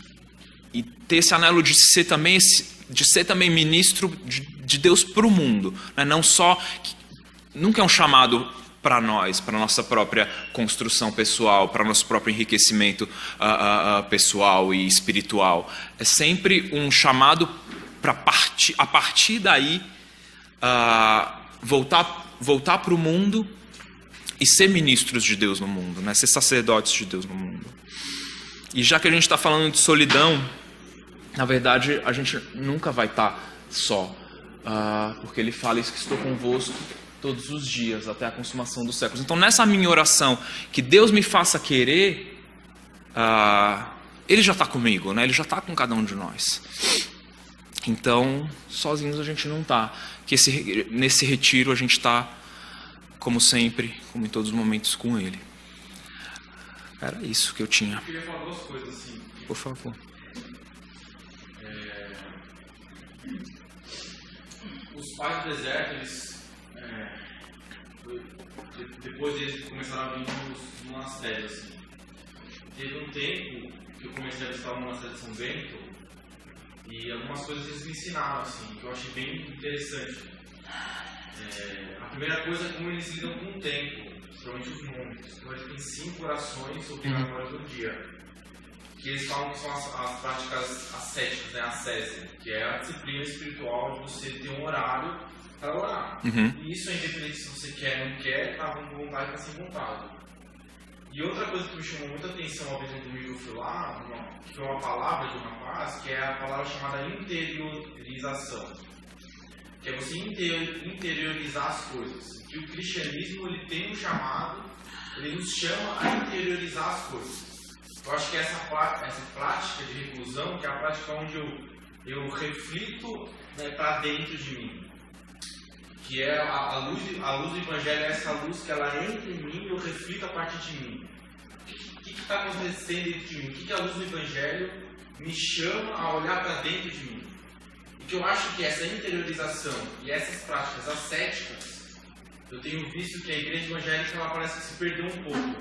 ter esse anelo de ser também ministro de Deus para o mundo, né? Não só, nunca é um chamado para nós, para nossa própria construção pessoal, para nosso próprio enriquecimento pessoal e espiritual. É sempre um chamado para a partir daí voltar para o mundo e ser ministros de Deus no mundo, né? Ser sacerdotes de Deus no mundo. E já que a gente está falando de solidão, na verdade, a gente nunca vai estar só, porque ele fala isso, que estou convosco todos os dias, até a consumação dos séculos. Então, nessa minha oração, que Deus me faça querer, Ele já está comigo, né? Ele já está com cada um de nós. Então, sozinhos a gente não está. Que nesse retiro a gente está, como sempre, como em todos os momentos, com Ele. Era isso que eu tinha. Eu queria falar duas coisas assim. Por favor. Os pais do deserto, eles depois eles começaram a vir nos monastérios. Assim. Teve um tempo que eu comecei a visitar o monastério de São Bento e algumas coisas eles me ensinaram, assim, que eu achei bem interessante. A primeira coisa é como eles lidam com o tempo, principalmente os monges. Então eles têm 5 orações sobre a memória do dia. Que eles falam que são as práticas ascéticas, né? A ascese, que é a disciplina espiritual de você ter um horário para orar. E isso é independente se você quer ou não quer, está com vontade, está sem vontade. E outra coisa que me chamou muita atenção uma vez no domingo eu fui lá, que foi uma palavra de um rapaz, que é a palavra chamada interiorização. Que é você interiorizar as coisas. Que o cristianismo ele tem um chamado, ele nos chama a interiorizar as coisas. Eu acho que essa prática de reclusão, que é a prática onde eu reflito, né, para dentro de mim. Que é a luz do Evangelho, é essa luz que ela entra em mim e eu reflito a partir de mim. O que está acontecendo dentro de mim? O que a luz do Evangelho me chama a olhar para dentro de mim? E que eu acho que essa interiorização e essas práticas ascéticas, eu tenho visto que a igreja evangélica ela parece que se perdeu um pouco.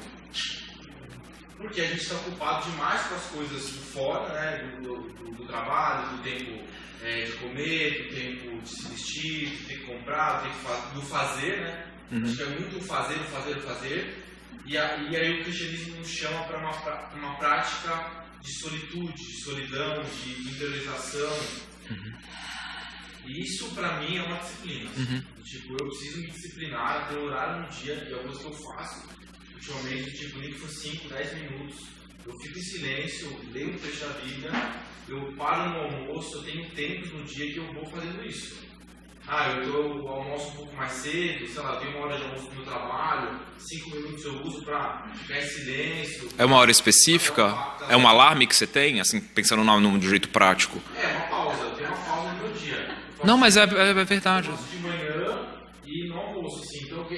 Porque a gente está ocupado demais com as coisas de fora, né? do trabalho, do tempo de comer, do tempo de se vestir, do tempo de comprar, do fazer, né? Acho que é muito o fazer. E aí o cristianismo nos chama para uma prática de solitude, de solidão, de interiorização. E isso para mim é uma disciplina. Tipo, eu preciso me disciplinar, ter um horário no dia, e é uma coisa que eu faço. Ultimamente, tipo, nem que for 5, 10 minutos, eu fico em silêncio, leio um trecho da Bíblia, eu paro no almoço, eu tenho tempos no dia que eu vou fazendo isso. Eu almoço um pouco mais cedo, sei lá, eu tenho uma hora de almoço no meu trabalho, 5 minutos eu uso para ficar em silêncio. É uma hora específica? É um alarme que você tem, assim, pensando de um jeito prático? É uma pausa, eu tenho uma pausa no meu dia. Não, mas é verdade. Eu faço de manhã e no almoço, assim, então o que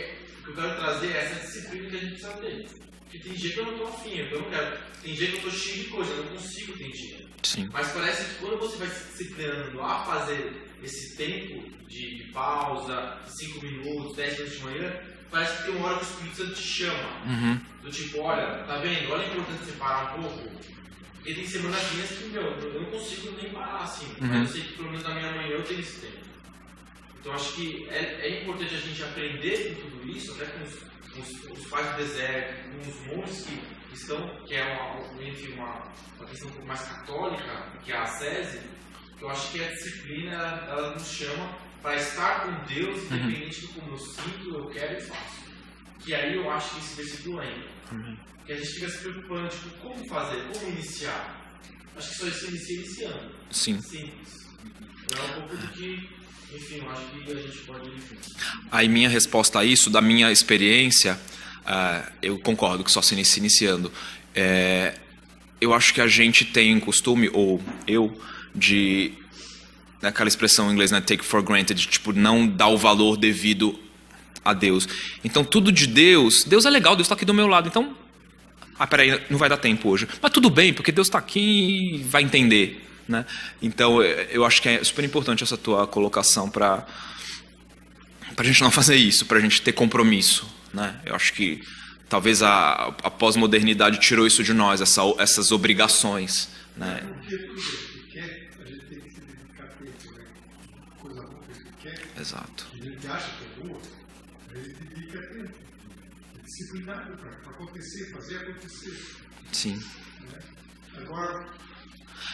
eu quero trazer é essa disciplina que a gente precisa ter. Porque tem dia que eu não estou afim, eu não quero. Tem dia que eu estou cheio de coisa, eu não consigo, tem dia. Sim. Mas parece que quando você vai se disciplinando a fazer esse tempo de pausa, 5 minutos, 10 minutos de manhã, parece que tem uma hora que o Espírito Santo te chama. Do tipo, olha, tá vendo? Olha a importância de você parar um pouco. Porque tem semanas minhas que, eu não consigo nem parar assim. Mas eu sei que pelo menos na minha manhã eu tenho esse tempo. Então acho que é importante a gente aprender com tudo isso, até com os pais do deserto, com os monges que estão, que é uma questão um pouco mais católica, que é a ascese, que eu acho que a disciplina ela nos chama para estar com Deus, independente de como eu sinto, eu quero e faço. Que aí eu acho que esse versículo entra. Que a gente fica se preocupando, tipo, como fazer, como iniciar. Acho que só isso inicia iniciando. Sim. Simples. Então é um pouco do que Enfim, eu acho que a gente pode, enfim. Aí minha resposta a isso, da minha experiência, eu concordo que só se inicia iniciando. Eu acho que a gente tem costume, ou eu, de... aquela expressão em inglês, né, take for granted, de, tipo, não dar o valor devido a Deus. Então, tudo de Deus é legal, Deus está aqui do meu lado, então... peraí, não vai dar tempo hoje. Mas tudo bem, porque Deus está aqui e vai entender, né? Então, eu acho que é super importante essa tua colocação para a gente não fazer isso, para a gente ter compromisso, né? Eu acho que talvez a pós-modernidade tirou isso de nós, essas obrigações, né? Porque tudo que quer, a gente tem que se dedicar tempo, né? Coisa boa que a gente quer, Exato. que a gente acha que é boa, a gente dedica tempo. É disciplinado para acontecer, fazer acontecer. Sim. Né? Agora,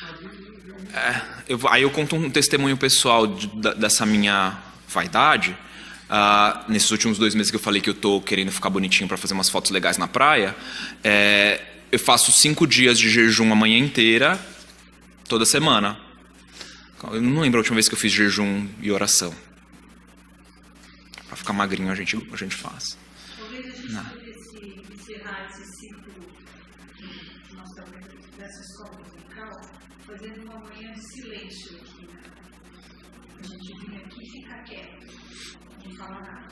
realmente... Aí eu conto um testemunho pessoal dessa minha vaidade. Nesses últimos 2 meses que eu falei que eu tô querendo ficar bonitinho para fazer umas fotos legais na praia, eu faço 5 dias de jejum a manhã inteira, toda semana. Eu não lembro a última vez que eu fiz jejum e oração. Para ficar magrinho a gente faz. Talvez a gente pudesse encerrar esse ciclo que nós estamos dessa escola musical, fazendo uma manhã de silêncio aqui. Né? A gente vem aqui e fica quieto, não fala nada.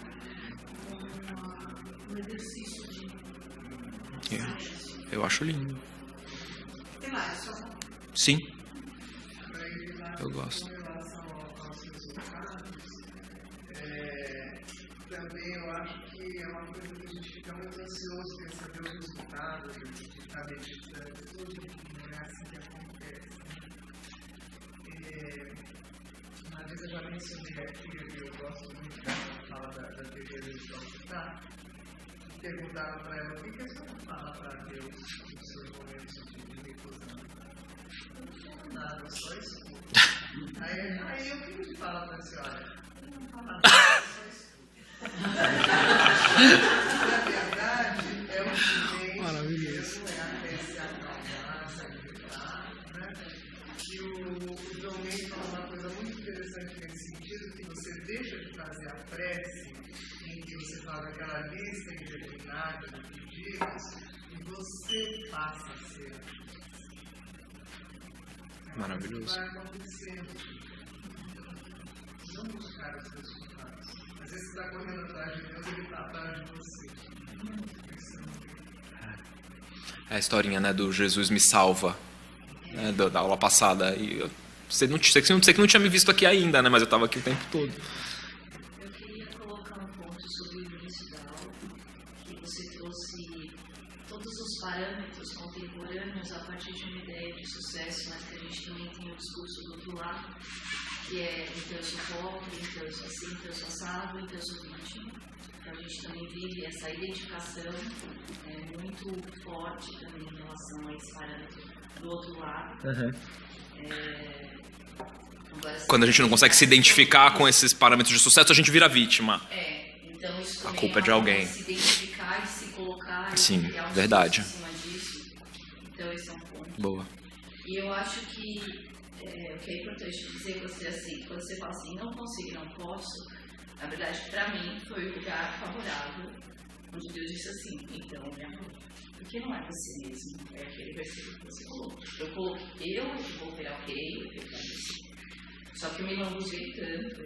Um exercício de silêncio. Eu acho lindo. Sei lá, é só... Sim. Eu gosto. Com relação aos resultados, também eu acho que é uma coisa que a gente fica muito ansioso em saber os resultados, de estar meditando, tudo, não é assim que acontece. Uma vez eu já mencionei aqui, eu gosto muito da fala da Teresa de Calcutá, perguntaram para ela, o que a senhora fala para Deus nos seus momentos de reclusão? Eu não falo nada, só escuto. Aí eu fico de falar para a senhora, eu não falo nada, só escuto. Na verdade, é um silêncio, é até se acalmar, se acalmar, né? E o John May fala uma coisa muito interessante nesse sentido, que você deixa de fazer a prece, em que você faz aquela lista indeterminada de pedidos, e você passa a ser a prece. Maravilhoso. Vai acontecendo. Não buscar os resultados. Às vezes você está correndo atrás de Deus e ele está atrás de você. É a historinha, né, do Jesus me salva, né, da aula passada. E você não tinha me visto aqui ainda, né, mas eu estava aqui o tempo todo. Eu queria colocar um ponto sobre o início da aula, que você trouxe todos os parâmetros contemporâneos a partir de uma ideia de sucesso, mas que a gente também tem o discurso do outro lado, que é então eu sou pobre, então eu sou assim, então eu sou assado, então eu sou bonitinho. Então a gente também vive essa identificação muito forte também em relação a esse parâmetro do outro lado. Agora, Quando a gente não consegue se identificar com esses parâmetros de sucesso, a gente vira vítima. Então isso A também culpa é de alguém. Se identificar e se colocar Sim, e criar um verdade. discurso em cima disso. Então esse é um ponto. Boa. E eu acho que o que é importante dizer você assim, quando você fala assim, não consigo, não posso, na verdade, para mim, foi o lugar favorável, onde Deus disse assim, então, minha mãe, porque não é você mesmo, é aquele versículo que você colocou. Eu coloquei, eu vou operar o que eu assim. Só que eu me lambuzei tanto,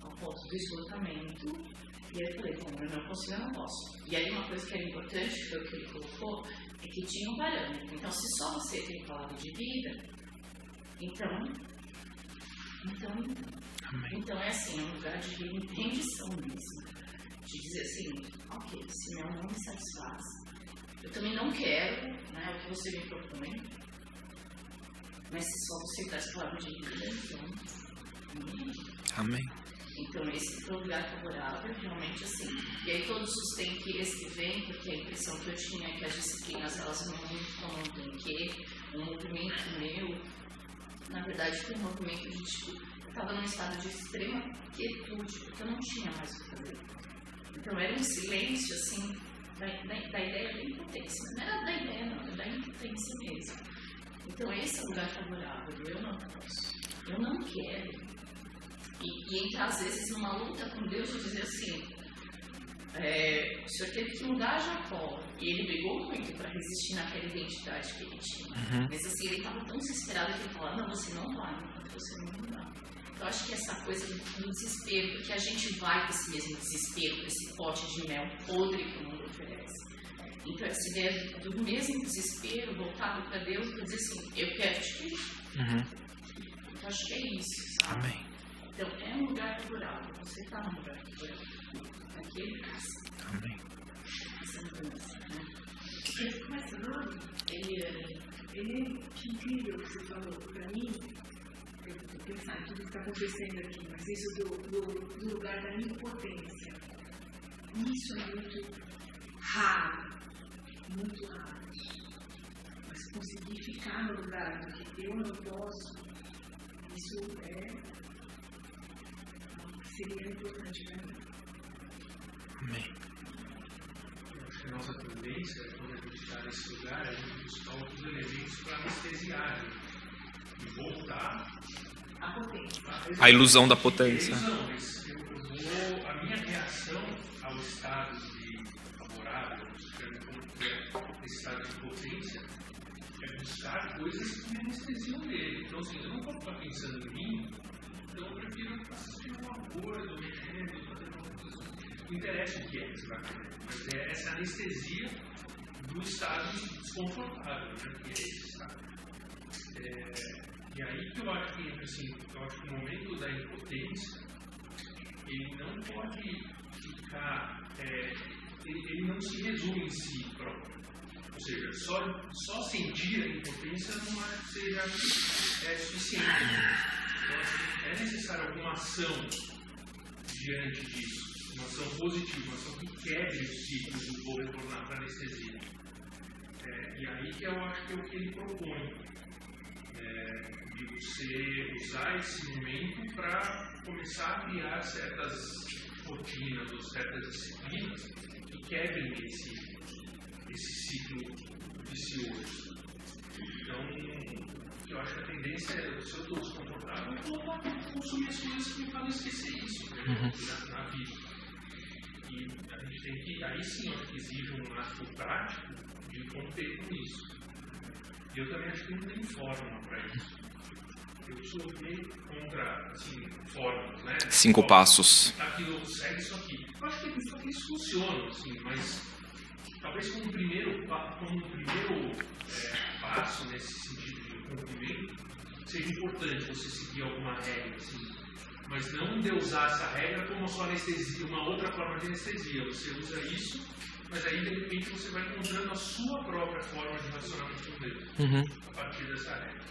ao ponto do esgotamento, e aí eu falei, bom, eu não consigo, eu não posso. E aí uma coisa que era importante, foi o que ele colocou, é que tinha um parâmetro. Então, se só você tem palavra de vida, então é assim, é um lugar de rendição mesmo. De dizer assim, ok, se meu não me satisfaz, eu também não quero, né, o que você me propõe, mas se só você traz palavra de vida, então, Amém. Então esse foi um lugar favorável, realmente assim. E aí todos os tem que esse vem, porque a impressão que eu tinha é que as disciplinas elas não muito como um tem que, um movimento meu, na verdade foi um movimento de tipo, eu estava num estado de extrema quietude, porque eu não tinha mais o que fazer. Então era um silêncio assim, da ideia da impotência. Não era da ideia não, era da impotência mesmo. Então esse é o lugar favorável, eu não posso. eu não quero. E entrar, às vezes, numa luta com Deus e dizer assim, o Senhor teve que mudar Jacó, e ele brigou muito para resistir naquela identidade que ele tinha. Mas assim, ele estava tão desesperado que ele falava, não, você não vai, enquanto você não mudar. Eu acho que essa coisa do desespero, porque a gente vai com esse mesmo desespero, com esse pote de mel podre que o mundo oferece. Então, essa ideia do mesmo desespero voltado para Deus, para dizer assim, eu quero te pedir. Então, acho que é isso, sabe? Amém. Então, é um lugar favorável. Você está num lugar favorável. Naquele caso. Amém. Essa mudança, né? Como é seu nome? Eliane. Que incrível que você falou. Para mim, eu estou pensando em tudo que está acontecendo aqui, mas isso do lugar da impotência. Isso é muito raro. Muito raro. Mas conseguir ficar no lugar do que eu não posso, isso seria importante para mim. Amém. Eu acho que a nossa tendência, quando a gente está nesse lugar, é a gente buscar outros elementos para anestesiar e voltar A potência. A ilusão da potência. A minha reação ao estado de favorável, esse estado de potência, é buscar coisas que me anestesiam dele. Então, assim, eu não vou ficar pensando em mim, então eu prefiro assistir uma coisa, mexendo, fazendo uma coisa. Não interessa o que é que você vai fazer, mas é essa anestesia do estado desconfortável, né? Que é esse estado. E aí que eu acho que, assim, o momento da impotência, ele não pode ficar, ele não se resume em si próprio. Ou seja, só sentir a impotência não acho que seja suficiente. Então, assim, é necessário alguma ação diante disso, uma ação positiva, uma ação que quebre o ciclo do vou retornar para a anestesia. E aí que eu acho que é o que ele propõe. De você usar esse momento para começar a criar certas rotinas ou certas disciplinas que quebrem esse ciclo vicioso. Então, eu acho que a tendência é, se eu estou desconfortável, eu vou consumir as coisas que me fazem esquecer isso, né, na vida. E a gente tem que, aí sim, eu acho que exige um ato prático de romper com isso. E eu também acho que não tem fórmula para isso. Eu sou bem contra, assim, fórmulas, né? 5 passos. Aquilo, segue isso aqui. Eu acho que isso funciona, assim, mas talvez como primeiro passo nesse sentido de cumprimento, seja importante você seguir alguma regra, assim, mas não usar essa regra como só anestesia, uma outra forma de anestesia. Você usa isso, mas aí de repente você vai encontrando a sua própria forma de relacionamento com Deus, a partir dessa regra.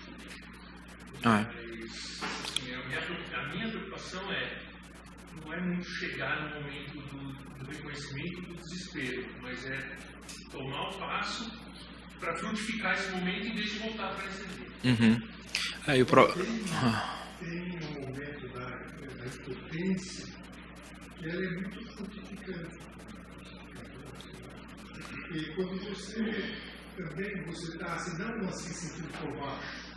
Mas, assim, a minha preocupação não é muito chegar no momento do reconhecimento do desespero, mas é tomar o passo para frutificar esse momento em vez de voltar para esse momento. Tem um momento da impotência que ela é muito frutificante. E quando você está assim, não assim sentindo por baixo,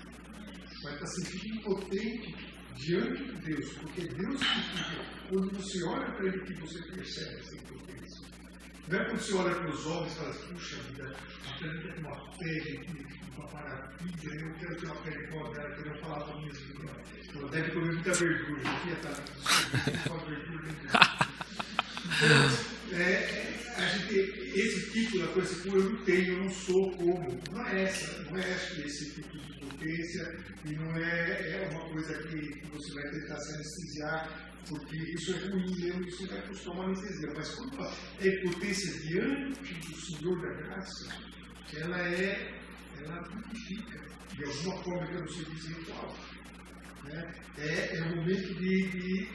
mas está sentindo impotente diante de Deus, porque Deus frutifica. Quando você olha para Ele, que você percebe essa impotência. Não é quando você olha para os homens e fala, puxa vida, eu tenho uma pele, uma maravilha, eu quero ter uma pele igual dela, eu quero falar para minhas irmãs. Ela deve comer muita verdura, eu queria estar com verdura. A gente, esse tipo da coisa, como eu não tenho, eu não sou como. Não é esse tipo de potência, e não é uma coisa que você vai tentar se anestesiar, porque isso é ruim mesmo, você vai acostumar a anestesia. Mas quando é potência diante do Senhor da graça, ela frutifica, de alguma forma que eu não sei dizer qual. Né? É um momento de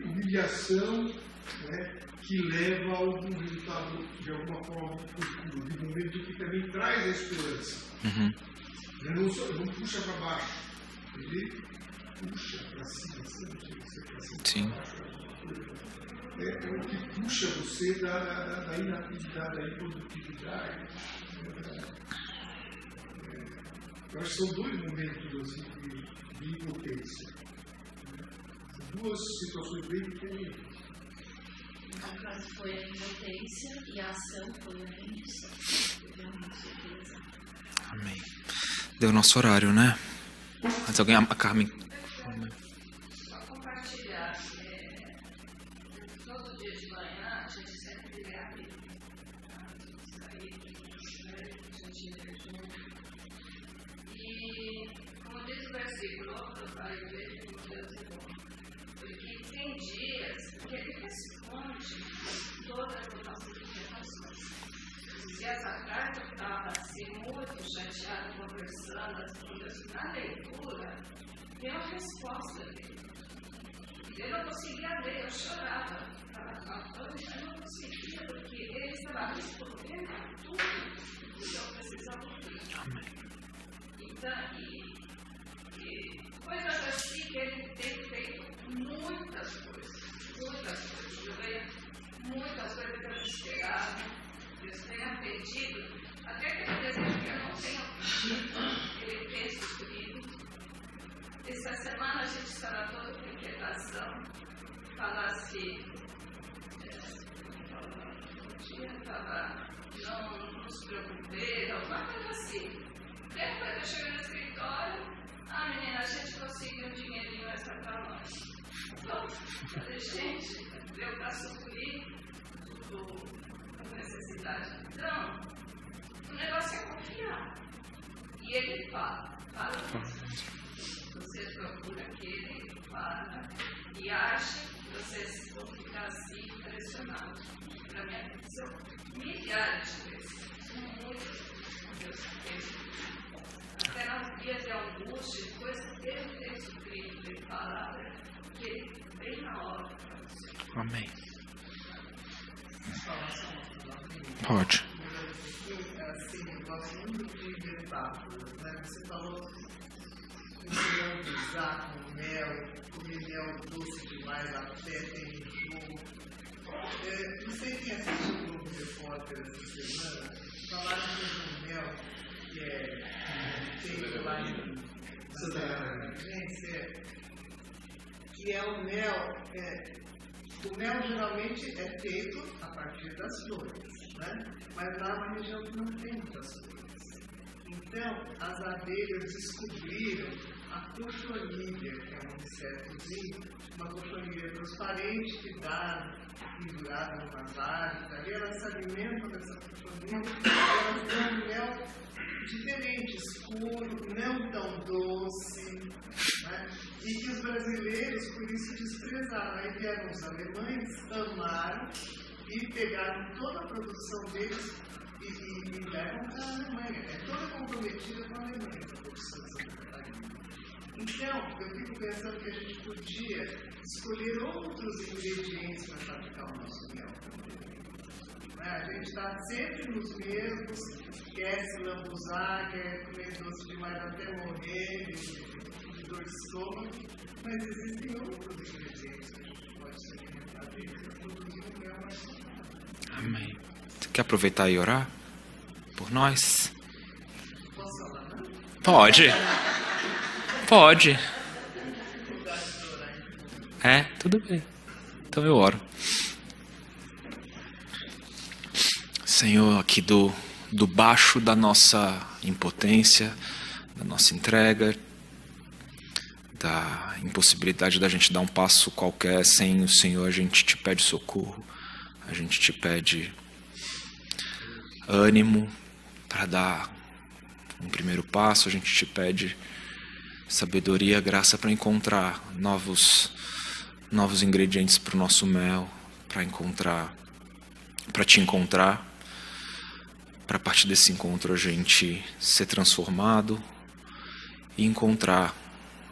humilhação, né? Que leva a algum resultado de alguma forma futuro, de momento que também traz a esperança. Ele não puxa para baixo, ele puxa para cima, Sim. É o que puxa você da inatividade, da improdutividade. Eu acho que são 2 momentos assim, de impotência. duas situações bem diferentes. No caso foi a impotência e a ação foi a rendição. Realmente, certeza. Amém. Deu nosso horário, né? Mas alguém... A Carmen... Só compartilhar. Todo dia de manhã a gente sempre lê a Bíblia. Sair, a gente lê junto. E, como diz o versículo, para eu ver como Deus é bom. Porque tem dias que ele responde todas as nossas inquietações. Esses dias atrás eu estava assim, muito chateada, conversando assim, com Deus. Na leitura, deu a resposta dele. Eu não conseguia ler, eu chorava. Eu não conseguia, porque ele estava respondendo a tudo o que eu precisava ouvir. Então, e coisas assim que ele tem feito muitas coisas. Eu vejo muitas coisas que eu esperava, Deus tenha pedido, até que eu desejo que eu não tenha pedido, ele tem suprido. Essa semana a gente estava todo com inquietação, falasse, não nos preocupei, alguma coisa assim. Depois eu cheguei no escritório, menina, a gente conseguiu um dinheirinho extra para nós. Então, eu falei, gente, deu para suprir a necessidade. Então, o negócio é confiar. E ele fala. Você procura aquele, ele fala, e acha que vocês vão ficar assim impressionados. Para mim, aconteceu milhares de vezes. Deus fez. Até nas dias de angústia, coisa que ele tem suprido de palavra, que ele vem na hora para você. Amém. Pode. Assim, eu gosto muito de metáforas, né? Você falou em usar com mel, comer mel doce demais, até tem enjoo. Não sei quem assistiu o Globo Repórter essa semana, falaram de um mel que é feito lá em que é o mel. O mel geralmente é feito a partir das flores, né? Mas lá é uma região que não tem muitas flores. Então, as abelhas descobriram a cochonilha, que é um insetozinho, uma cochonilha transparente que dá pendurada em umas árvores, ali elas se alimentam dessa cochonilha e elas dão um mel diferente, escuro, não tão doce, né? E que os brasileiros, por isso, desprezaram. Aí vieram os alemães, amaram e pegaram toda a produção deles e levam para a Alemanha. É toda comprometida com a Alemanha, a produção de Santa Catarina. Então, eu fico pensando que a gente podia escolher outros ingredientes para fabricar o nosso mel. A gente está sempre nos mesmos, quer se lambuzar, quer comer doce demais até morrer de dor de estômago, mas existem outros ingredientes que a gente pode se alimentar deles para produzir um mel mais saudável. Amém. Você quer aproveitar e orar por nós? Posso falar, não? Pode. Pode. Tudo bem. Então eu oro. Senhor, aqui do baixo da nossa impotência, da nossa entrega, da impossibilidade da gente dar um passo qualquer sem o Senhor, a gente te pede socorro, a gente te pede ânimo para dar um primeiro passo, a gente te pede sabedoria, graça para encontrar novos ingredientes para o nosso mel, para te encontrar, para a partir desse encontro a gente ser transformado e encontrar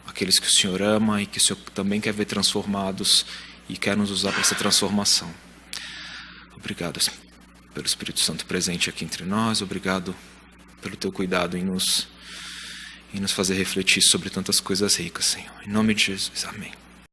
aqueles que o Senhor ama e que o Senhor também quer ver transformados e quer nos usar para essa transformação. Obrigado pelo Espírito Santo presente aqui entre nós, obrigado pelo teu cuidado em nos fazer refletir sobre tantas coisas ricas, Senhor. Em nome de Jesus, amém.